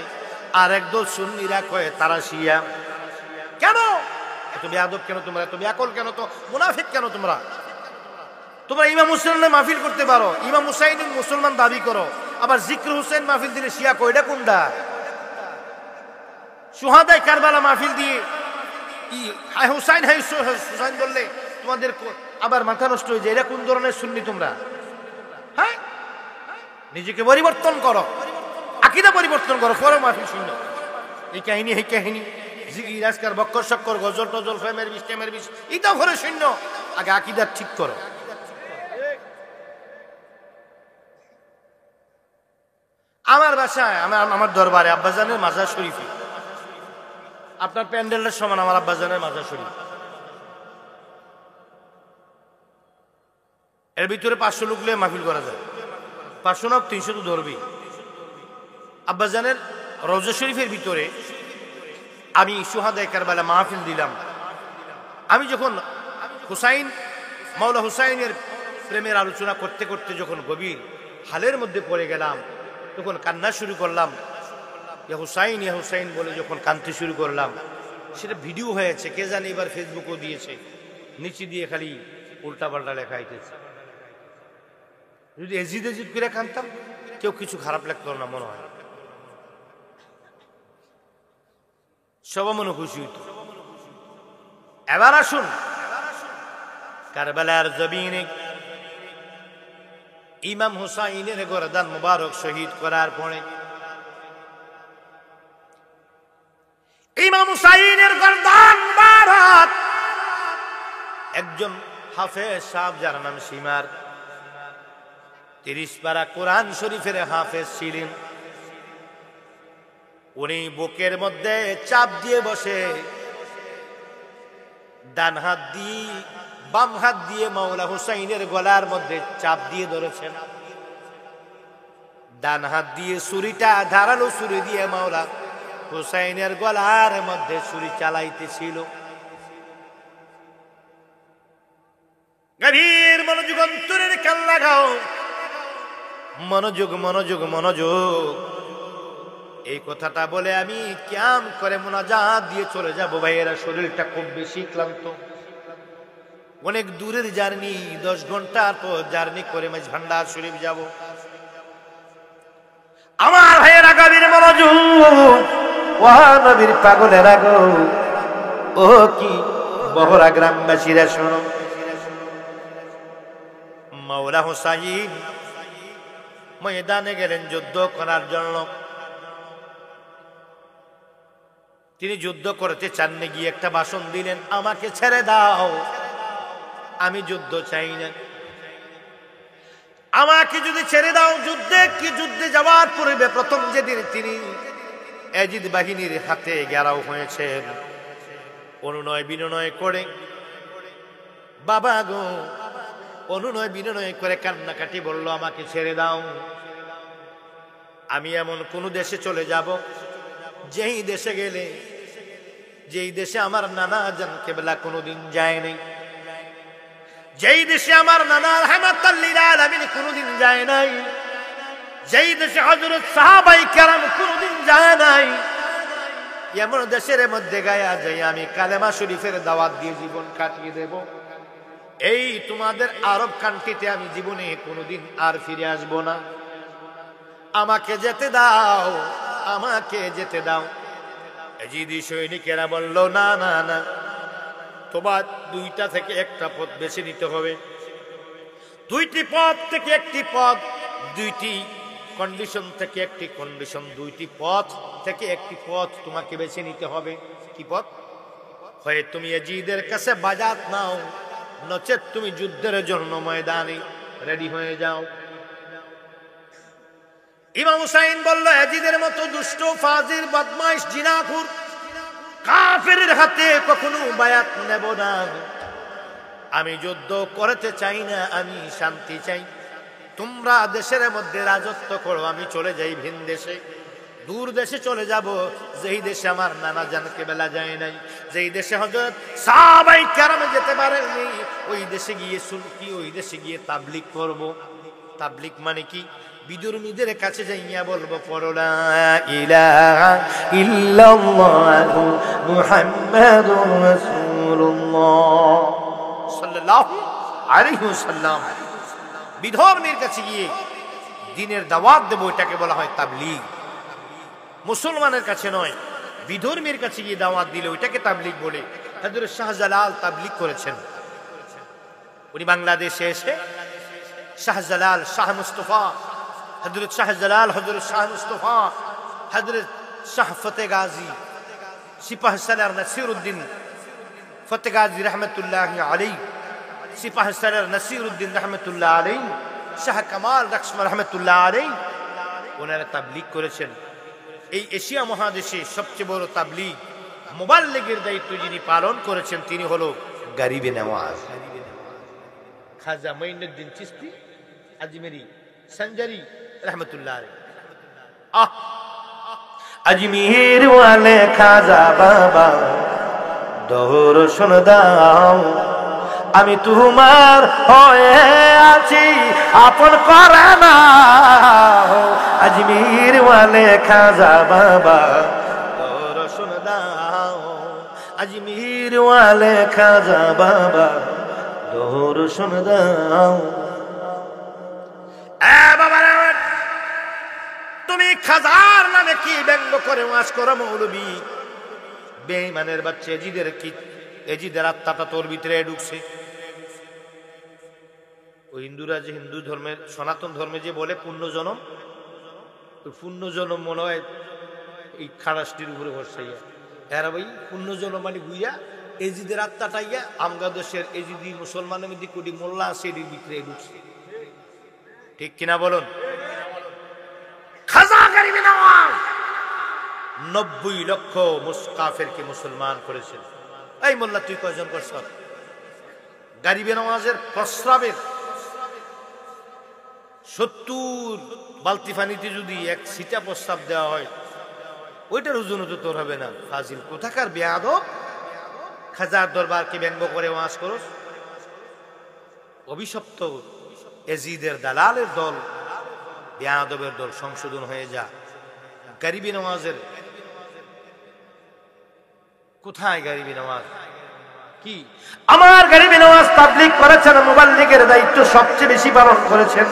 আর একদল সুন্নিরা কয় তারা শিয়া। কেন এত বেয়াদব? কেন তোমরা এত বেয়াকল? কেন তো মুনাফিক? কেন তোমরা ইমাম হুসাইনের মাহফিল করতে পারো, ইমাম হুসাইন মুসলমান দাবি করো, আবার জিক্র হুসাইন মাহফিল দিলে শিয়া কয়টা কোনটা? সুহাদায়ে কারবালা মাহফিল দিয়ে হাই হুসাইন বললে তোমাদের আবার মাথা নষ্ট হয়ে যায়। এটা কোন ধরনের সুন্নি তোমরা? হ্যাঁ, নিজেকে পরিবর্তন করো, আকীদা পরিবর্তন করো, পরে মাহফিল শূন্য। এই কাহিনী রাজকার বক্কর শক্কর গজল টজল ফেমের বিষ এটা ঘরে শূন্য। আগে আকীদা ঠিক করো। আমার বাসায় আমার দরবারে আব্বাজানের মাজার শরীফে, আপনার প্যান্ডেলের সমান আমার আব্বাজানের মাজার শরীফ। এর ভিতরে 500 লোক নিয়ে মাহফিল করা যায়। 500 না 300 তো ধরবি। আব্বাজানের রওজা শরীফের ভিতরে আমি শুহাদায়ে কারবালা মাহফিল দিলাম। আমি যখন মাওলা হুসাইনের প্রেমের আলোচনা করতে করতে যখন গভীর হালের মধ্যে পড়ে গেলাম, তখন কান্না শুরু করলাম। ইয়া হুসাইন বলে যখন কাঁদতে শুরু করলাম, সেটা ভিডিও হয়েছে, কে জানে এবার ফেসবুকও দিয়েছে, নিচে দিয়ে খালি উল্টা পাল্টা লেখা হইতেছে। যদি এজিদ করে কাঁদতাম, কেউ কিছু খারাপ লাগতো না মনে হয়, সবাই মনে খুশি হইত। এবার আসুন কারবালার জমিনে ইমাম হুসাইনের গর্দান মুবারক শহীদ করার পরে ইমাম হুসাইনের গর্দান মুবারক একজন হাফেজ সাহেব, যার নাম সীমার, 30 পারা কোরআন শরীফের হাফেজ ছিলেন। উনি বুকের মধ্যে চাপ দিয়ে বসে, ডান হাত দিয়ে বাম হাত দিয়ে মাওলা হুসাইনের গলার মধ্যে চাপ দিয়ে ধরেছেন, ডান হাত দিয়ে ছুরিটা ধারালো ছুরি দিয়ে মাওলা হুসাইনের গলার মধ্যে ছুরি চালাইতেছিল। গভীর মনোযোগ, অন্তরের কান লাগাও, মনোযোগ মনোযোগ মনোযোগ। এই কথাটা বলে আমি কিয়াম করে মুনাজাত দিয়ে চলে যাব। ভাইয়েরা, শরীরটা খুব বেশি ক্লান্ত, অনেক দূরের জার্নি, 10 ঘন্টার পর জার্নি করে মাঝ ভান্ডার শরীফ যাব। আমার ভাইয়েরা, গভীর মনোযোগ, ও নবীর পাগলেরা গো, ও কি বহরা গ্রামবাসীরা শোনো। মাওলা হুসাইন ময়দানে গেলেন যুদ্ধ করার জন্য। তিনি যুদ্ধ করতে চাননি, গিয়ে একটা ভাষণ দিলেন, আমাকে ছেড়ে দাও, আমি যুদ্ধ চাই না, আমাকে যদি ছেড়ে দাও। যুদ্ধে যাওয়ার পূর্বে প্রথম যেদিন তিনি এজিদ বাহিনীর হাতে ঘেরাও হয়েছেন, অনুনয় বিনয় করে, বাবা গো, অনুনয় বিনয় করে কান্নাকাটি বলল, আমাকে ছেড়ে দাও, আমি এমন কোন দেশে চলে যাব যেই দেশে গেলে, যেই দেশে আমার নানা জান কেবলা কোনোদিন যায় নাই, যেই দেশে আমার নানা রাহমাতাল লিল আলামিন কোনোদিন যায় নাই, যেই দেশে হযরত সাহাবায়ে কেরাম কোনোদিন যায় নাই, এমন দেশের মধ্যে গায়া যাই আমি কালেমা শরীফের দাওয়াত দিয়ে জীবন কাটিয়ে দেব। এই তোমাদের আরব কান্ট্রিতে আমি জীবনে কোনোদিন আর ফিরে আসব না, আমাকে যেতে দাও, আমাকে যেতে দাও। এজিদি সৈনিকেরা বলল, না না না, তোমার 2টা থেকে একটা পথ বেছে নিতে হবে, 2টি পথ থেকে একটি পথ, 2টি কন্ডিশন থেকে একটি কন্ডিশন, 2টি পথ থেকে একটি পথ তোমাকে বেছে নিতে হবে। কি পথ? হয় তুমি এজিদের কাছে বাজাত নাও, নচেত তুমি যুদ্ধের জন্য ময়দানে রেডি হয়ে যাও। ইমাম হুসাইন বলল, এজিদের মতো দুষ্ট, ফাজির, বদমাইশ, জিনাখুর, কাফেরের হাতে কখনো বায়াত নেব না। আমি যুদ্ধ করতে চাই না, আমি শান্তি চাই। তোমরা দেশের মধ্যে রাজত্ব করো, আমি চলে যাই ভিন দেশে, দূর দেশে চলে যাব, যেই দেশে আমার নানা জান কেবলা যায় নাই, যেই দেশে হযরত সাহাবায়ে কেরাম যেতে পারেননি, ওই দেশে গিয়ে সুন্নি, ওই দেশে গিয়ে তাবলীগ করব। তাবলীগ মানে কি? বিধর্মীদের কাছে যাইয়া বলবো, পড়ো লা ইলাহা ইল্লাল্লাহু মুহাম্মাদুর রাসূলুল্লাহ সাল্লাল্লাহু আলাইহি ওয়াসাল্লাম। বিধর্মীর কাছে গিয়ে দ্বীনের দাওয়াত দেব, এটাকে বলা হয় তাবলীগ। মুসলমানের কাছে নয়, বিধর্মীর কাছে গিয়ে দাওয়াত দিলে ওইটাকে তাবলীগ বলে। হযরত শাহজালাল তাবলীগ করেছেন। উনি বাংলাদেশে এসে শাহজালাল, শাহ মুস্তাফা, হযরত শাহজালাল, হযরত শাহ মুস্তাফা, হযরত শাহ ফতেহ গাজী, সিপাহসালার নাসিরউদ্দিন ফতেহ গাজী রহমতুল্লাহ আলাইহি, সিপাহসালার নাসিরউদ্দিন রহমতুল্লাহ আলাইহি, শাহ কামাল রহমান রহমতুল্লাহ আলাইহি, ওনারা তাবলীগ করেছেন। এই এশিয়া মহাদেশে সবচেয়ে বড় তাবলীগ মুবাল্লিগের দায়িত্ব যিনি পালন করেছেন, তিনি হলো গরিবে নওয়াজ খাজা মঈনুদ্দিন চিশতি আজমেরি সঞ্জারি রহমতুল্লাহ আলাইহি। अजमीर वाले खाजा बाबा दर्शन दाও আমি তোমার হয়ে আছি আপন করে না अजमीर वाले खाजा बाबा दर्शन दाও अजमीर वाले खाजा बाबा दर्शन दाও এ বাবা তুমি খাজার নামে কি ব্যঙ্গ করে ওয়াজ করো মৌলবী বেঈমানের বাচ্চা এজিদের আত্মাটা তোর ভিতরে ঢুকছে ওই হিন্দুরা যে হিন্দু ধর্মের সনাতন ধর্মে যে বলে পুণ্যজনম পুণ্যজনম মনে হয় এই খারাসটির উপরে বসাইয়া এরা ভাই পুণ্যজনম মানে বুইয়া এজিদের আত্মাটাইয়া আমগা দেশের এজিদি মুসলমানের মধ্যে কোটি মোল্লা আছে এর ভিতরে ঢুকছে ঠিক কিনা বলুন খাজা গরিব নওয়াজ 90 লক্ষ মুসকাফেরকে মুসলমান করেছেন এই মোল্লা তুই কয়জন করছ গরিব নওয়াজের প্রস্রাবের 70 বালতি পানিতে যদি এক সিটা প্রস্রাব দেওয়া হয় ওইটার ওজন তো তোর হবে না ফাজিল কোথাকার বেয়াদব খাজার দরবারকে ব্যঙ্গ করে ওয়াজ করস অভিশপ্ত এজিদের দালালের দল বেয়াদবের দল সংশোধন হয়ে যা গরিবি নওয়াজের কোথায় গরিবি নওয়াজ কি আমার গরিবি নওয়াজ তাবলীগ করেছেন মুবাল্লিগের দায়িত্ব সবচেয়ে বেশি পালন করেছেন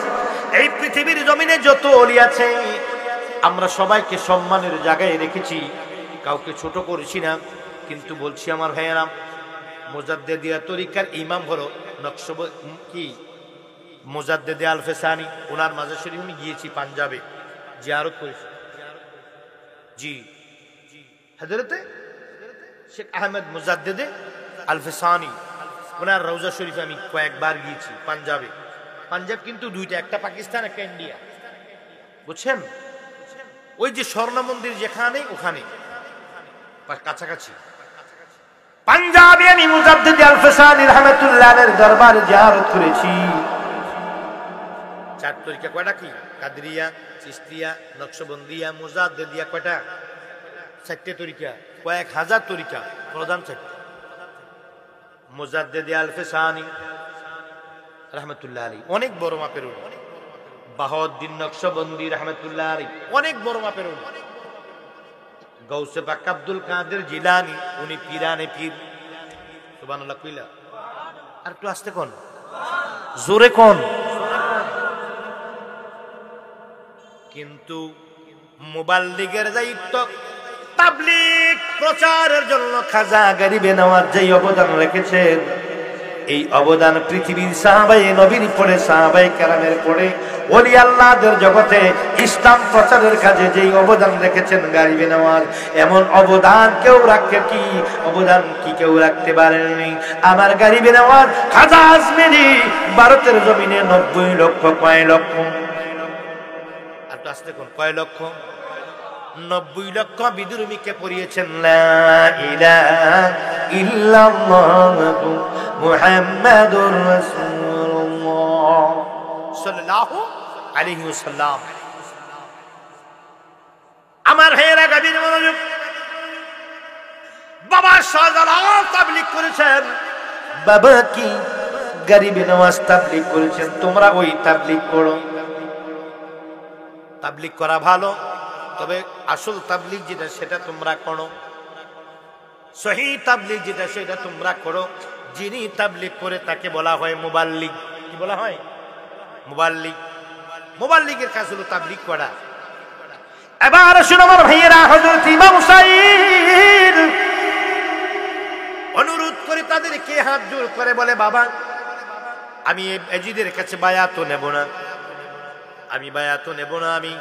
এই পৃথিবীর জমিনে যত ওলি আছে আমরা সবাইকে সম্মানের জায়গায় রেখেছি কাউকে ছোট করেছি না কিন্তু বলছি আমার ভাইয়েরা মুজাদ্দিদিয়া তরিকার ইমাম হলো কি মুজাদ্দিদে আল ফেসানি ওনার মাজার শরীফ আমি গিয়েছি পাঞ্জাবে জিয়ারত করেছি জি হযরতে শেখ আহমেদ মুজাদ্দিদে আল ফেসানি ওনার রওজা শরীফে আমি কয়েকবার গিয়েছি পাঞ্জাবে পাঞ্জাব কিন্তু দুইটা একটা পাকিস্তান একটা ইন্ডিয়া বুঝছেন ওই যে স্বর্ণ মন্দির যেখানে ওখানে কাছাকাছি পাঞ্জাবে আমি মুজাদ্দিদ আল ফেসানি রাহমাতুল্লাহ আলাইহির দরবার জিয়ারত করেছি চার তরিকা কয়টা কি কাদরিয়া চিশতিয়া নকশবন্দিয়া মুজাদ্দিদিয়া কয়টা চারটে তরিকা কয়েক হাজার তরিকা প্রধান চারটে মুজাদ্দিদ আল ফেসানি রাহমাতুল্লাহ আলাইহি অনেক বড় মাপের উনি বাহাউদ্দিন নকশবন্দি রাহমাতুল্লাহ আলাইহি অনেক বড় মাপের উনি গৌসে পাক আব্দুল কাদের জিলানী উনি পীরানে পীর সুবহানাল্লাহ কইলা আর একটু আস্তে কোন জোরে কোন কিন্তু মুবাল্লিগের দায়িত্ব তাবলীগ প্রচারের জন্য খাজা গরিবে নওয়াজ যে অবদান রেখেছেন এই অবদান পৃথিবীর সাহাবায়ে নবীর পরে সাহাবায়ে কেরামের পরে ওলি আল্লাহদের জগতে ইসলাম প্রচারের কাজে যেই অবদান রেখেছেন গরিবে নওয়াজ এমন অবদান কেউ রাখতে কি অবদান কি কেউ রাখতে পারেনি আমার গরিবে নওয়াজ খাজা আজমিরি ভারতের জমিনে 90 লক্ষ কয় লক্ষ আসতে কোন কয় লক্ষ 90 লক্ষ বিদুরমীকে পড়িয়েছেন লা ইলাহা ইল্লাল্লাহু মুহাম্মাদুর রাসূলুল্লাহ সাল্লাল্লাহু আলাইহি ওয়াসাল্লাম আমার ভাইয়েরা গভীর মনোযোগ বাবা শাহজালাল তাবলীগ করেছেন বাবা কি গরিব নওয়াজ তাবলীগ করেছেন তোমরা ওই তাবলীগ করো তাবলীগ করা ভালো তবে আসল তাবলীগ যেটা সেটা তোমরা করো সহি তাবলীগ যেটা সেটা তোমরা করো যিনি তাবলীগ করে তাকে বলা হয় মুবাল্লিগ কি বলা হয় মুবাল্লিগ মুবাল্লিগের কাজ হলো তাবলীগ করা এবার শুনো আমার ভাইয়েরা হযরত ইমাম হুসাইন অনুরোধ করে তাদেরকে হাত জোড় করে বলে বাবা আমি এজিদের কাছে বায়াত নেব না আমি বায়াত নেব না আমি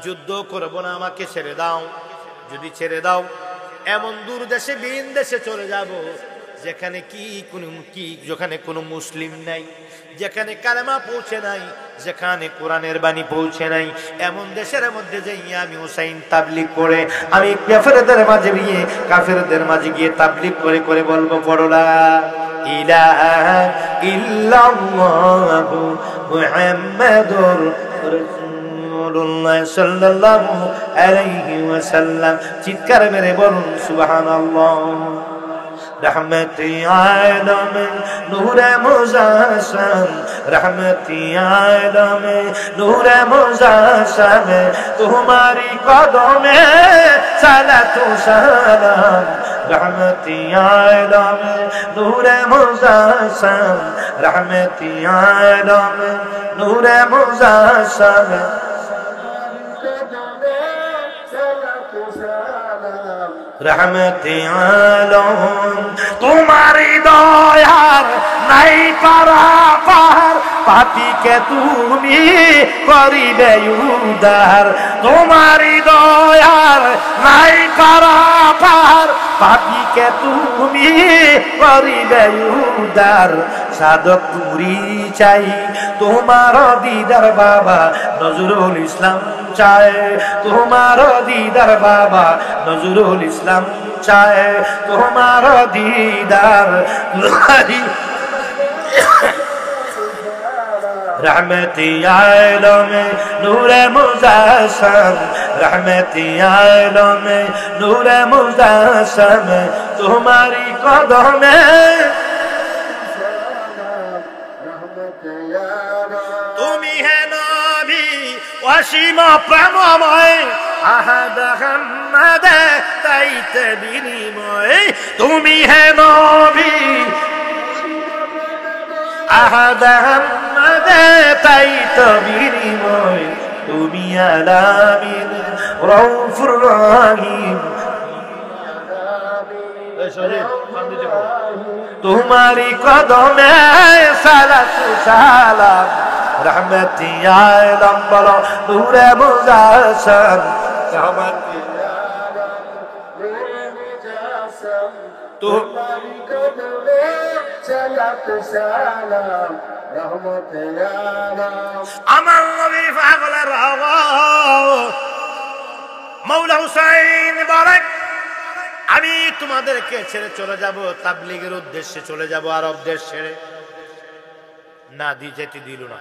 যুদ্ধ করব না আমাকে ছেড়ে দাও যদি ছেড়ে দাও এমন দূর দেশে বিন দেশে চলে যাব যেখানে যেখানে কোনো মুসলিম নাই যেখানে কালেমা পৌঁছে নাই যেখানে কোরআনের বাণী পৌঁছে নাই এমন দেশের মধ্যে যাইয়া আমি হুসাইন তাবলীগ করে আমি কাফেরদের মাঝে গিয়ে তাবলীগ করে করে বলবো পড়ো লা ইলাহা ইল্লাল্লাহু মুহাম্মাদুর রাসূলুল্লাহ রাসূলুল্লাহ সাল্লাল্লাহু আলাইহি ওয়াসাল্লাম। চিৎকার মেরে বলুন সুবহানাল্লাহ। रहमती आलम नूरे मुज़स्सम, रहमती आलम नूरे मुज़स्सम, तुम्हारी कदमें सलातो सलाम। रहमती आलम नूरे मुज़स्सम, रहमती आलम नूरे मुज़स्सम, रहमती आलम तुम्हारी दयार নাই পারাপার, পাপীকে তুমি করিবে উদ্ধার। তোমারি দয়ার নাই পারাপার, পাপীকে তুমি করিবে উদ্ধার। সাধক পুরি চাই তোমার দিদার বাবা নজরুল ইসলাম চায়, তোমার দিদার বাবা নজরুল ইসলাম চায়, তোমার দিদার। रहमती आलम नूरे मुज़स्सम, रहमती आलम नूरे मुज़स्सम, तुम्हारी कदमें তুমি হে নবী অসীম প্রেমময়, আহাদ আহমদ তাইতে বিনিময়। তুমি হে নবী আহাদ আহমদ তাইতে বিনিময়, তুমি আলামিন রউফুর রহিম। तुम्हारी कदमे सलातु सलाम, रहमती आलम बोलो नूरे मुज़स्सम, रहमती तुम्हारी कदमे सलातु सलाम, रहमती आलम। আমার নবী পাগলের মওলা হুসাইন বারেক, আমি তোমাদেরকে ছেড়ে চলে যাব, তাবলীগের উদ্দেশ্যে চলে যাব আরব দেশ ছেড়ে। না দি যেতে দিল না।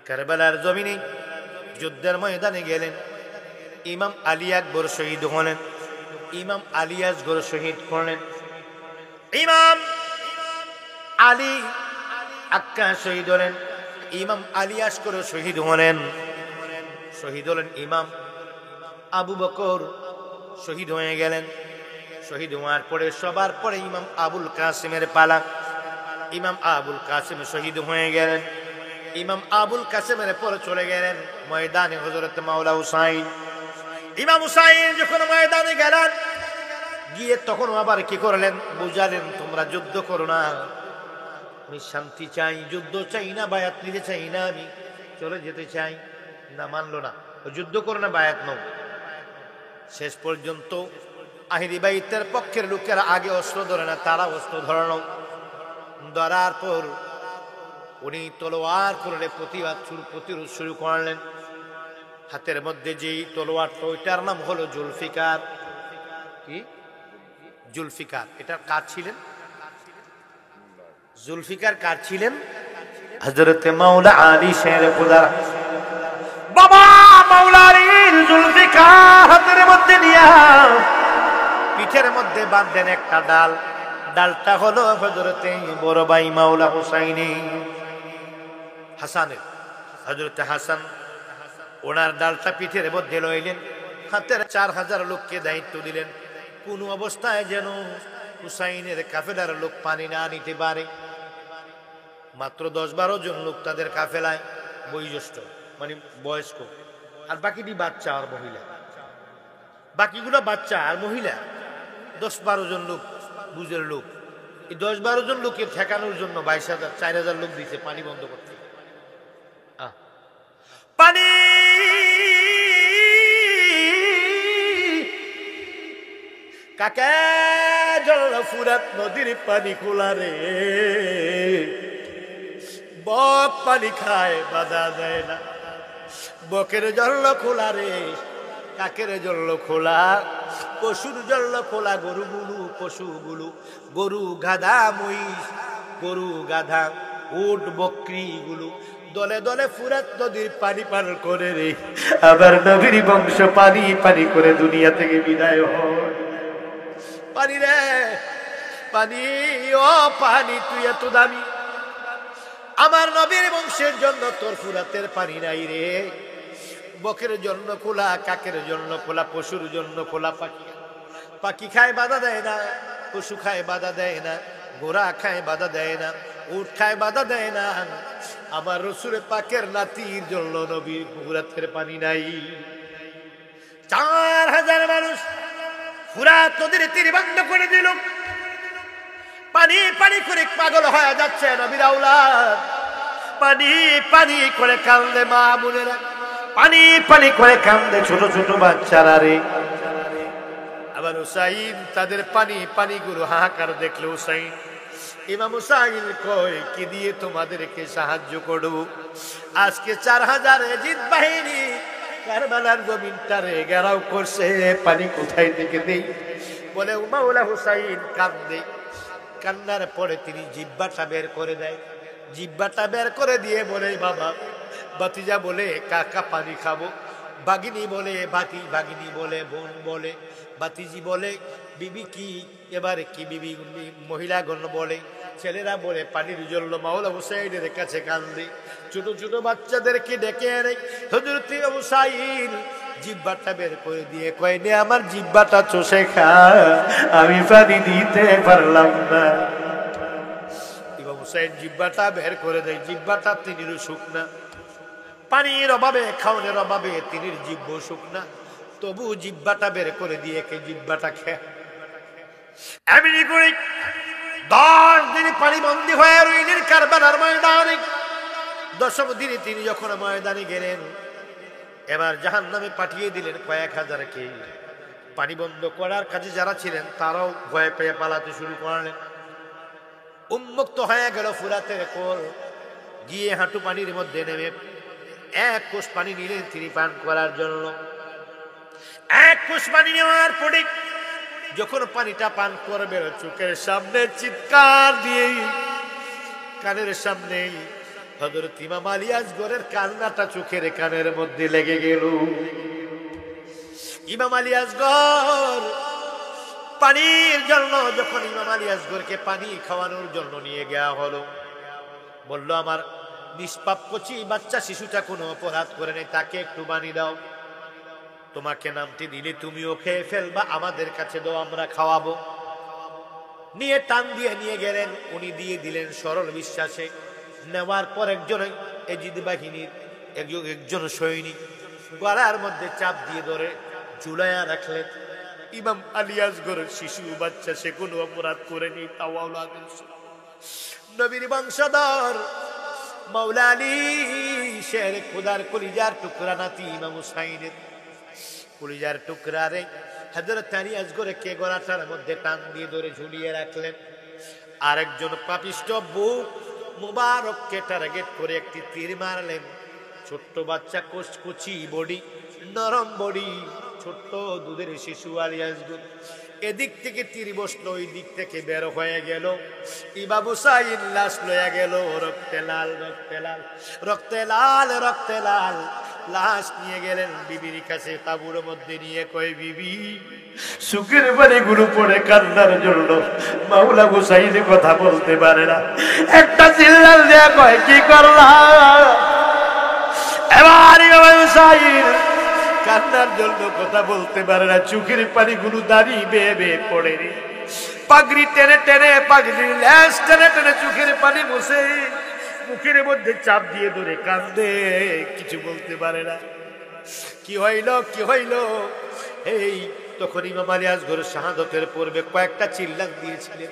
কারবালার জমিনে যুদ্ধের ময়দানে গেলেন। ইমাম আলী আকবর শহীদ হলেন, ইমাম আলী আসগর শহীদ করলেন, ইমাম আলী আক্কা শহীদ হলেন, ইমাম আলী আসগর শহীদ হলেন, শহীদ হলেন ইমাম আবু বকর শহীদ হয়ে গেলেন। শহীদ হওয়ার পরে সবার পরে ইমাম আবুল কাসিমের পালা। ইমাম আবুল কাসিম শহীদ হয়ে গেলেন। ইমাম আবুল কাসিমের পরে চলে গেলেন ময়দানে হযরত মাওলা হুসাইন। ইমাম হুসাইন যখন ময়দানে গেলেন, গিয়ে তখন আবার কি করলেন, বুঝালেন তোমরা যুদ্ধ করো না, আমি শান্তি চাই, যুদ্ধ চাই না, বায়াত নিতে চাই না, আমি চলে যেতে চাই। না, মানলো না, যুদ্ধ করো না, বায়াত নাও। শেষ পর্যন্ত আহলি বাইতের পক্ষের লোকেরা আগে অস্ত্র ধরে না, তারা অস্ত্র ধরল। ধরার পর উনি তলোয়ার করে প্রতিরোধ শুরু করলেন। হাতের মধ্যে যেই তলোয়ারটা, ওইটার নাম হলো জুলফিকার। কি জুলফিকার? এটার কার ছিলেন? জুলফিকার কার ছিলেন? হযরত মাওলা আলী শের খুদা। বাবা মাওলা আলীর জুলফিকার হাতের মধ্যে নিয়া পিঠের মধ্যে বাঁধলেন একটা ডাল। ডালটা হলো হযরতে বড় ভাই মাওলা হুসাইনি হাসানের। হযরতে হাসান ওনার ডালটা পিঠের মধ্যে লইলেন, হাতের 4000 লোককে দায়িত্ব দিলেন কোন অবস্থায় যেন হুসাইনের কাফেলার লোক পানি না নিতে পারে। মাত্র 10-12 জন লোক তাদের কাফেলায়, বয়োজ্যেষ্ঠ মানে বয়স্ক, আর বাকিটি বাচ্চা আর মহিলা। বাকিগুলো বাচ্চা আর মহিলা। 10-12 জন লোক, বুঝের লোক। এই 10-12 জন লোকের ঠেকানোর জন্য 22,000-4000 লোক দিয়েছে পানি বন্ধ করতে। পানি কাকে জল ফুরাত নদীর পানি খোলা রে, বক পানি খায় বাধা দেয় না। বকের জল খোলা রে, কাকের জল খোলা, পশুর জল খোলা, গরুগুলো পশুগুলো, গরু গাধা মহিষ, গরু গাধা উট বকরিগুলো দলে দলে ফুরাত নদীর পানি পান করে রে আবার নবীর বংশ পানি পানি করে দুনিয়া থেকে বিদায় হয়। পানি রে পানি, ও পানি তুই এত দামি, আমার নবীর বংশের জন্য তোর ফুরাতের পানি নাই রে। বকের জন্য খোলা, কাকের জন্য খোলা, পশুর জন্য খোলা, পাখি খায় বাধা দেয় না, পশু খায় বাধা দেয় না, ঘোড়া খায় বাধা দেয় না, উট খায় বাধা দেয় না, আমার রসুল পাকের নাতির জন্য নবীর ফুরাতের পানি নাই। 4000 মানুষ ফুরাত নদীর তীর বন্ধ করে দিল, পানি পানি করে পাগল হয়ে যাচ্ছে নবীর আওলাদ। পানি পানি করে কান্দে মা বোনেরা, পানি পানি করে কান্দে ছোট ছোট বাচ্চারা রে। আবার হুসাইন তাদের পানি পানি গুলো হাহাকার দেখলো হুসাইন, ইমাম হুসাইন কয় কি দিয়ে তোমাদেরকে সাহায্য করব? আজকে 4000 এজিদ বাহিনী কারবালার জমিনটারে ঘেরাও করছে, পানি কোথায় থেকে দেই? বলে মাওলা হুসাইন কান্দে, কান্নার পরে তিনি জিহ্বাটা বের করে দেয়, জিহ্বাটা বের করে দিয়ে বলে বাবা, ভাতিজা বলে কাকা পানি খাবো, বাগিনী বলে বাকি, বাগিনী বলে বোন বলে, ভাতিজি বলে বিবি কি, এবারে কি বিবি, মহিলাগণ বলে, ছেলেরা বলে পানির জন্য মাওলা হুসাইনের কাছে কান্দে। ছোট ছোট বাচ্চাদেরকে ডেকে এনে হযরত হুসাইন জিহ্বাটা বের করে দিয়ে কয় নে আমার জিহ্বাটা চষে খা, আমি পানি দিতে পারলাম না। ইমাম হুসাইন জিহ্বাটা বের করে দেয়, জিহ্বাটা তিনিরও শুকনা, পানির অভাবে খাওয়ানোর অভাবে তিনির জিহ্ব শুকনা, তবু জিহ্বাটা বের করে দিয়ে কে জিহ্বাটা খেয়ে এমনি করে 10 দিন পানি বন্দী হয়ে রইলেন কারবালার ময়দানে। 10ম দিনে তিনি যখন ময়দানে গেলেন, এবার জাহান্নামে পাঠিয়ে দিলেন কয়েক হাজারকে। পানি বন্ধ করার কাজে যারা ছিলেন তারাও ভয় পেয়ে পালাতে শুরু করলেন। উন্মুক্ত হয়ে গেল ফুরাতের কোল, গিয়ে হাঁটু পানির মধ্যে নেমে 1 কোষ পানি নিলেন তিনি পান করার জন্য। 1 কোষ পানি নেওয়ার পরে যখন পানিটা পান করবে, চোখের সামনে চিৎকার দিয়ে কানের সামনে হযরত ইমাম আলী আসগরের কান্নাটা চোখের কানের মধ্যে লেগে গেল। ইমাম আলী আসগর পানির জন্য যখন ইমাম আলী আসগরকে পানি খাওয়ানোর জন্য নিয়ে যাওয়া হলো, বলল আমার নিষ্পাপ কচি বাচ্চা শিশুটা কোনো অপরাধ করে নেই, তাকে একটু পানি দাও, তোমাকে নামটি দিলে তুমিও খেয়ে ফেলবা, আমাদের কাছে দাও আমরা খাওয়াবো। নিয়ে টান দিয়ে নিয়ে গেলেন, উনি দিয়ে দিলেন সরল বিশ্বাসে। নেওয়ার পর একজন এজিদ বাহিনীর একজন সৈনিক গলার মধ্যে চাপ দিয়ে ধরে ঝুলাইয়া রাখলেন। ইমাম আলী আসগরের শিশু বাচ্চা, সে কোনো অপরাধ করেনি, তাও নবীর বংশধর মাওলা আলী শের খুদার কলিজার টুকরা নাতি ইমাম হুসাইনের কলিজার টুকরা রে হযরত আলী আসগরকে গলাটার মধ্যে টান দিয়ে ধরে ঝুলিয়ে রাখলেন। আরেকজন পাপিষ্ঠ বুক মুবারককে টার্গেট করে একটি তীর মারলেন। ছোট্ট বাচ্চা কুচকুচি বডি, নরম বডি, ছোট্ট দুধের শিশু আলী আসগর। এদিক থেকে তীর বসলো, ওই দিক থেকে বের হয়ে গেল। ইমাম হুসাইন লাশ লয়ে গেল, রক্তে লাল, রক্তে লাল, রক্তে লাল, রক্তে লাল লাশ নিয়ে গেলেন বিবির কাছে। তাঁবুর মধ্যে নিয়ে কয় বিবি, সুখের বাড়ি গুলো পড়ে কান্নার জন্য মাওলা হুসাইন কথা বলতে পারে না, একটা চিল্লাল দেয়া কয় কি করলাম? এবার ইমাম হুসাইন কান্নার জন্য কথা বলতে পারে না, চোখের পানিগুলো দাঁড়িয়ে বেয়ে বেয়ে পড়ে রে। পাগড়ি টেনে টেনে, পাগড়ির ল্যাস টেনে টেনে চোখের পানি মুছে মুখের মধ্যে চাপ দিয়ে ধরে কান্দে, কিছু বলতে পারে না। কি হইল, কি হইল? এই তখন ইমাম আলী আসগর শাহাদতের পূর্বে কয়েকটা চিল্লান দিয়েছিলেন।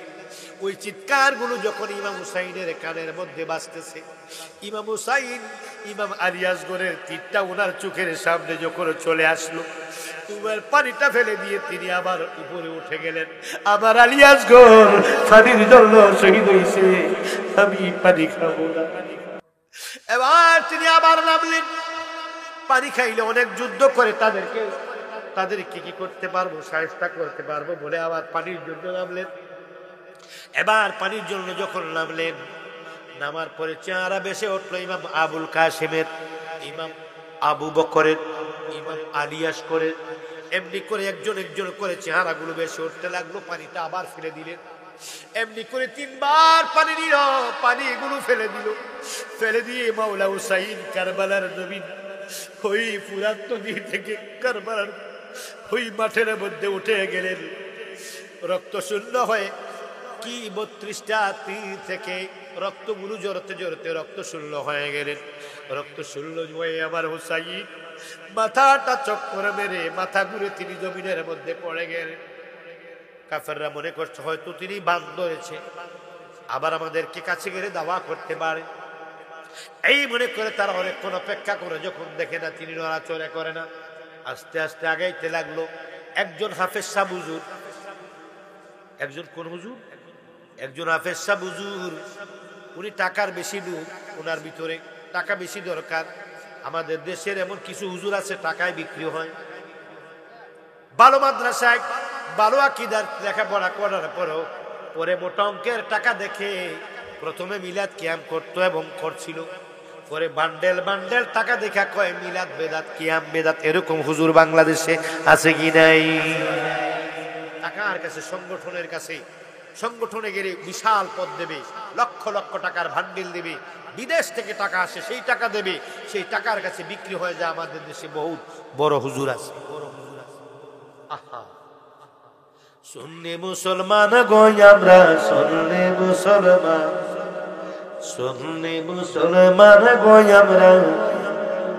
ওই চিৎকার গুলো যখন ইমাম হুসাইনের কানের মধ্যে বাজতেছে, ইমাম হুসাইন ইমাম আলী আসগরের তীরটা ওনার চোখের সামনে যখন চলে আসলো, তোমার পানিটা ফেলে দিয়ে তিনি আবার উপরে উঠে গেলেন। আবার আলী আসগর পানির জন্য শহীদ হয়েছে, আমি পানি খাবো না। এবার তিনি আবার নামলেন। পানি খাইলে অনেক যুদ্ধ করে তাদেরকে কি করতে পারবো, সাহায্য করতে পারবো বলে আবার পানির জন্য নামলেন। এবার পানির জন্য যখন নামলেন, নামার পরে চেহারা বেশে উঠলো ইমাম আবুল কাসেমের, ইমাম আবু বকরের, ইমাম আলিয়াস করে, এমনি করে একজন একজন করে চেহারাগুলো বেশি উঠতে লাগলো। পানিটা আবার ফেলে দিলেন, এমনি করে 3 বার পানি দিল, পানিগুলো ফেলে দিল। ফেলে দিয়ে মাওলা হুসাইন কারবালার নবী ওই ফুরাত নদী থেকে কারবালার ওই মাঠের মধ্যে উঠে গেলেন রক্ত শূন্য হয়ে। কি 32টা তীর থেকে রক্তগুলো জড়তে জড়তে রক্ত শূন্য হয়ে গেলেন। রক্ত শূন্য হয়ে আমার হুসাইন মাথাটা চক্কর মেরে মাথা ঘুরে তিনি জমিনের মধ্যে পড়ে গেলেন। কাফেররা মনে করছে হয়তো তিনি বান ধরেছে, আবার আমাদেরকে কাছে গেলে দাওয়া করতে পারে, এই মনে করে তারা অনেকক্ষণ অপেক্ষা করে। যখন দেখে না তিনি নড়াচড়া করে না, আস্তে আস্তে আগাইতে লাগলো। একজন হাফেজ সাহেব হুজুর, একজন কোন হুজুর, একজন হাফেজ সাহেব হুজুর, উনি টাকার বেশি লোক, ওনার ভিতরে টাকা বেশি দরকার। আমাদের দেশের এমন কিছু হুজুর আছে টাকায় বিক্রি হয়। ভালো মাদ্রাসায় ভালো আকীদার লেখাপড়া করার পরেও পরে মোটা অঙ্কের টাকা দেখে প্রথমে মিলাদ কিয়াম করতো এবং করছিল, পরে বান্ডেল বান্ডেল টাকা দেখা কয় মিলাদ বেদাত, কিয়াম বেদাত। এরকম হুজুর বাংলাদেশে আছে কি নাই? টাকার কাছে, সংগঠনের কাছে, সংগঠনে গেলে বিশাল পদ দেবে, লক্ষ লক্ষ টাকার ভান্ডিল দেবে, বিদেশ থেকে টাকা আসে সেই টাকা দেবে, সেই টাকার কাছে বিক্রি হয়ে যায়। আমাদের দেশে বহুত বড় হুজুর আছে, বড় হুজুর আছে। আহা, সুন্নি মুসলমান গো আমরা, সুন্নি মুসলমান, সুন্নি মুসলমান গো আমরা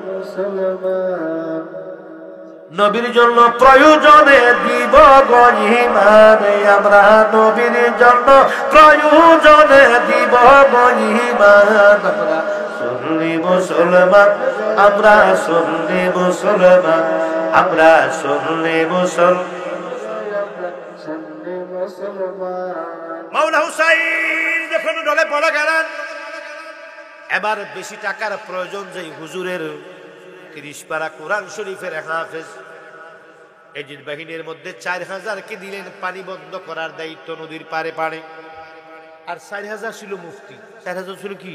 মুসলমান, নবীর জন্য প্রয়োজনে দিব গো ঈমান আমরা, নবীর জন্য প্রয়োজনে দিব গো ঈমান আমরা, সুন্নি মুসলমান আমরা, সুন্নি মুসলমান আমরা, সুন্নি মুসলমান। মাওলা হুসাইন যখন ঢলে পড়ে গেলেন, এবার বেশি টাকার প্রয়োজন। যে হুজুরের 30 পারা কোরআন শরীফের হাফেজ, এজিদ বাহিনীর মধ্যে 4000কে দিলেন পানি বন্ধ করার দায়িত্ব নদীর পারে পারে। আর 4000 ছিল মুফতি, 4000 ছিল কি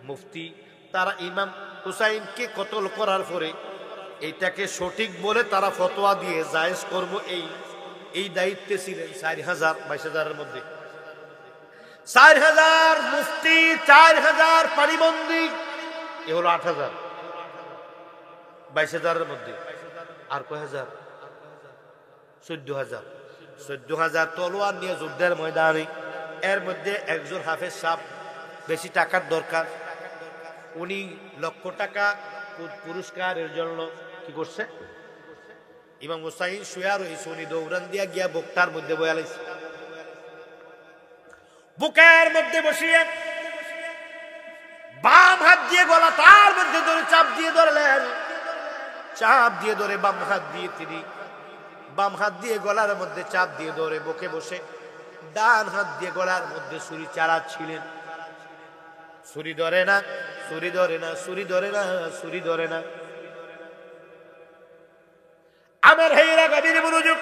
মুফতি। তারা ইমাম হুসাইনকে কতল করার পরে এইটাকে সঠিক বলে তারা ফতোয়া দিয়ে জায়েজ করব, এই দায়িত্বে ছিলেন 4000। 22000-এর মধ্যে 4000 মুফতি, 4000 পানিবন্দী, এ হলো 8000। 22000-এর মধ্যে আর কয় হাজার? 14000। 14000 তলোয়ার নিয়ে যুদ্ধের ময়দানে। এর মধ্যে একজন হাফেজ সাহেব, বেশি টাকার দরকার, উনি লক্ষ টাকা পুরস্কারের জন্য কি করছে, ইমাম হুসাইন শুয়া রয়েছে, উনি দৌড়ান দিয়া গিয়া বুকটার মধ্যে বয়া লাইছে। বুকের মধ্যে বসিয়ে বাম হাত দিয়ে গলা তার মধ্যে ধরে চাপ দিয়ে ধরলেন, চাপ দিয়ে ধরে বাম হাত দিয়ে তিনি বাম হাত দিয়ে গলার মধ্যে চাপ দিয়ে ধরে বুকে বসে ডান হাত দিয়ে গলার মধ্যে ছুরি চালাচ্ছিলেন। ছুরি ধরে না, ছুরি ধরে না, ছুরি ধরে না, ছুরি ধরে না। আমার হেরা গভীর মনোযোগ,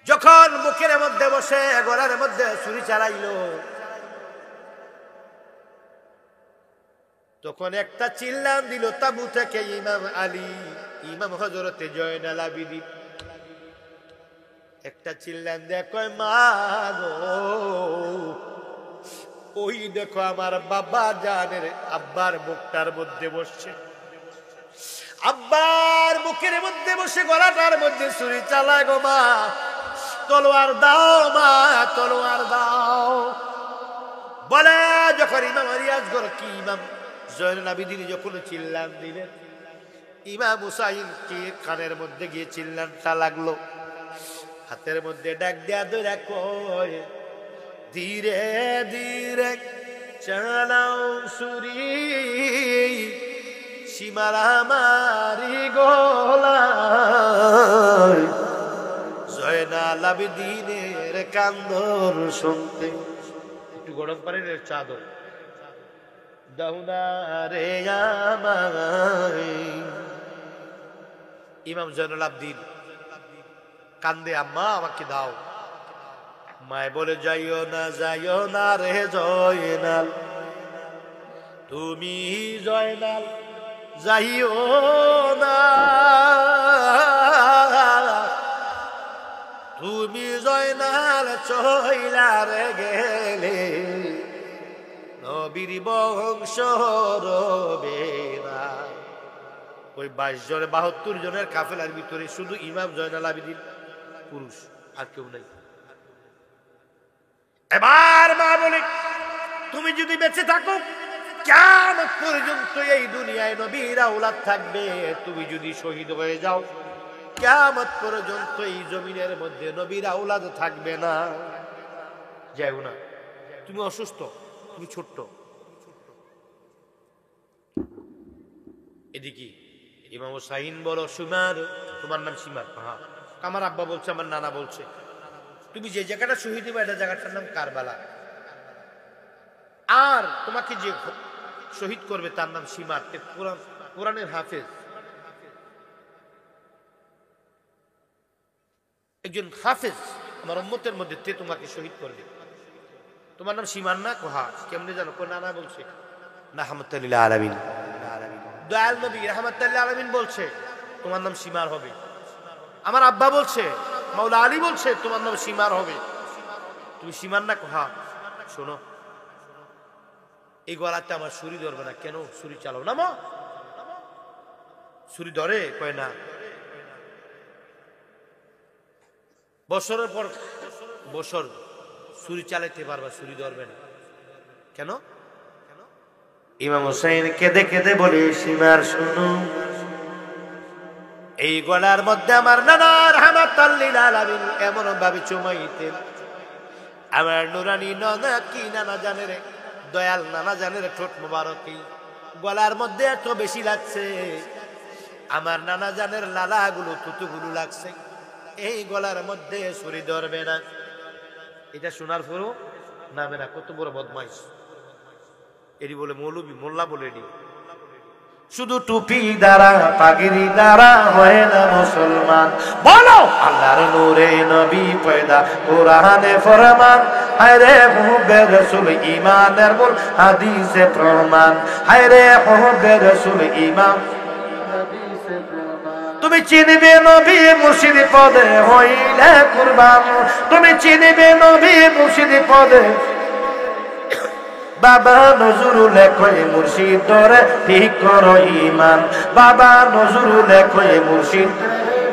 যখন মুখের মধ্যে বসে গলার মধ্যে ছুরি চালাইল, তখন একটা চিল্লান দিল তাবু থেকে ইমাম আলী, ইমাম হযরতে জয়নাল আবেদীন। একটা চিল্লান দেয়া কয়, মা গো, ওই দেখো আমার বাবা জানের আব্বার মুখটার মধ্যে বসছে, আব্বার মুখের মধ্যে বসে গলাটার মধ্যে ছুরি চালায় গো মা, তলোয়ার দাও মা, তলোয়ার দাও। বলে যখন ইমাম আলিয়াসগর কি ইমাম জয়নুল আবেদীন যখন চিল্লান দিলেন, ইমাম হুসাইন কি কানের মধ্যে গিয়ে চিল্লানটা লাগলো। হাতের মধ্যে ডাক দেয়া ধরে কয়, ধীরে ধীরে চালাও ছুরি, সীমার আমারি গলায়, জয়নাল আবেদীনের কান্দন শুনতে। একটু গরম পানির চাদর দাও না রে আমায়। ইমাম জয়নুল আবেদীন কান্দে, আম্মা আমাকে দাও। মায় বলে যাইও না রে জয়নাল, তুমি জয়নাল যাইও না, তুমি জয়নাল চইলা রে গেলে নবীর বংশ রবে না। ওই 22 জনের 72 জনের কাফেলার ভিতরে শুধু ইমাম জয়নাল আবেদিন পুরুষ, আর কেউ নাই। এবার মা বলে তুমি যদি বেঁচে থাকো কিয়ামত পর্যন্ত এই দুনিয়ায় নবীর আওলাদ থাকবে, তুমি যদি শহীদ হয়ে যাও কিয়ামত পর্যন্ত এই জমিনের মধ্যে নবীর আওলাদ থাকবে না। যাও না, তুমি অসুস্থ, তুমি ছোট্ট। এদিকে ইমাম হুসাইন বলো সুমার, তোমার নাম সীমার? হ্যাঁ। আমার আব্বা বলছে, আমার নানা বলছে তুমি যে জায়গাটা শহীদ হবে এটা জায়গাটার নাম কারবালা, আর তোমাকে যে শহীদ করবে তার নাম সীমার, কোরআনের হাফেজ, একজন হাফেজ আমার উম্মতের মধ্যে তে তোমাকে শহীদ করবে, তোমার নাম সীমার না? কোহা কেমনে জানো? কোন নানা বলছে রাহমাতুল্লিল আলামিন, দয়াল নবী রাহমাতুল্লিল আলামিন বলছে তোমার নাম সীমার হবে। আমার আব্বা বলছে, মাওলা আলী বলছে তোমার নাম সীমার হবে, তুমি সীমার না? কোহা শোনো, এই গলাতে আমার ছুরি ধরবে না। কেন? ছুরি চালাও না মা? ছুরি ধরে? কয় না। বছরের পর বছর ছুরি চালাতে পারবা, ছুরি ধরবে না। কেন? ইমাম হুসাইন কেঁদে কেঁদে বলে সীমার শোনো, এই গলার মধ্যে আমার নানা রাহমাতুল্লিল আলামিন এমন ভাবে চুমাইতেন, আমার নুরানি নানা কি নানা জানে রে, দয়াল নানা জানের ঠোঁট মোবারকি গলার মধ্যে এত বেশি লাগছে, আমার নানা জানের লালাগুলো থুতুগুলো লাগছে, এই গলার মধ্যে ছুরি ধরবে না। এটা শোনার পরও নামে না, কত বড় বদমাইশ। এটি বলে মৌলবী, মোল্লা বলে এটি। শুধু টুপি দ্বারা পাগড়ি দ্বারা হয় না মুসলমান, বলো আল্লাহর নূরে নবী পয়দা কোরআনে ফরমান, হায়রে হুব্বে রাসূল ঈমানের মূল হাদিসে প্রমাণ, হায়রে হুব্বে রাসূল ঈমান হাদিসে প্রমাণ। তুমি চিনবে নবী মুর্শিদ পদে হইলে কুরবান, তুমি চিনবে নবী মুর্শিদ পদে, বাবা নজরুল কয় মুর্শিদ ধরে ঠিক করো ঈমান, বাবা নজরুল কয় মুর্শিদ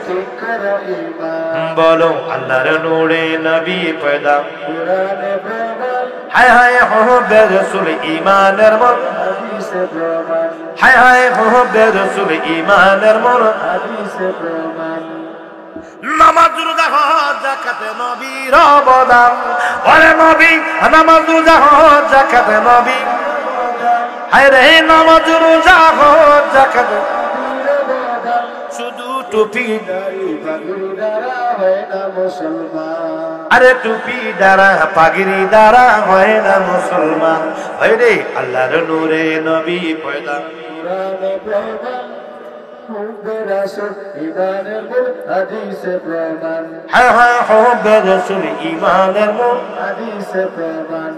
ঠিক করো ঈমান। বলো আল্লাহর নূরে নবী পয়দা কোরআনে প্রমাণ, হায় হায় হুব্বে রাসূল ঈমানের মূল হাদিসে প্রমাণ, হায় হায় হুব্বে রাসূল ঈমানের মূল হাদিসে প্রমাণ। নামাজ রোজা হজ যাকাতে নবীর অবদান, ওরে নবী নামাজ রোজা হজ যাকাতে নবী, হায়রে নামাজ রোজা হজ যাকাতে শুধু টুপি দাড়ি পাগড়ি দ্বারা হয় না মুসলমান, আরে টুপি দ্বারা পাগড়ি দ্বারা হয় না মুসলমান। হায়রে আল্লাহর নূরে নবী পয়দা কোরআনে প্রমাণ, হুব্বে রাসূল ঈমানের মূল হাদিসে প্রমাণ, হ্যাঁ হ্যাঁ হুব্বে রাসূল ঈমানের মূল হাদিসে প্রমাণ।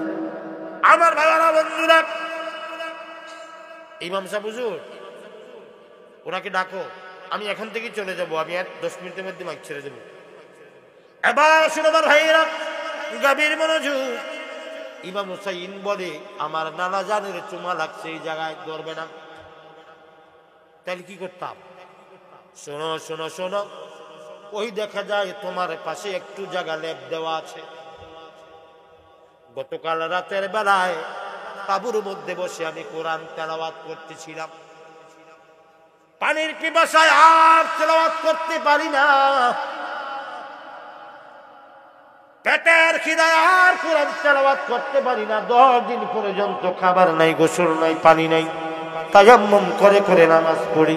আমার ভাইরা বন্ধুরা, ইমাম সাহেব হুজুর ওনাকে ডাকো, আমি এখন থেকে চলে যাব, আমি আর 10 মিনিটের মধ্যে মাইক ছেড়ে দেব। এবার শুনো আমার ভাইরা, গভীর মনোযোগ। ইমাম হুসাইন বলে আমার নানা জানের চুমা লাগছে, এই জায়গায় ধরবে না, তাহলে কি করতাম? শোনো শোনো শোনো, ওই দেখা যায় তোমার পাশে একটু জায়গা লেপ দেওয়া আছে, গতকাল রাতের বেলায় তাঁবুর মধ্যে বসে আমি কোরআন তেলাওয়াত করতেছিলাম, পানির পিপাসায় আর তেলাওয়াত করতে পারি না, পেটের খিদায় আর কোরআন তেলাওয়াত করতে পারি না, 10 দিন পর্যন্ত খাবার নাই, গোসল নাই, পানি নাই, তায়াম্মুম করে করে নামাজ পড়ি।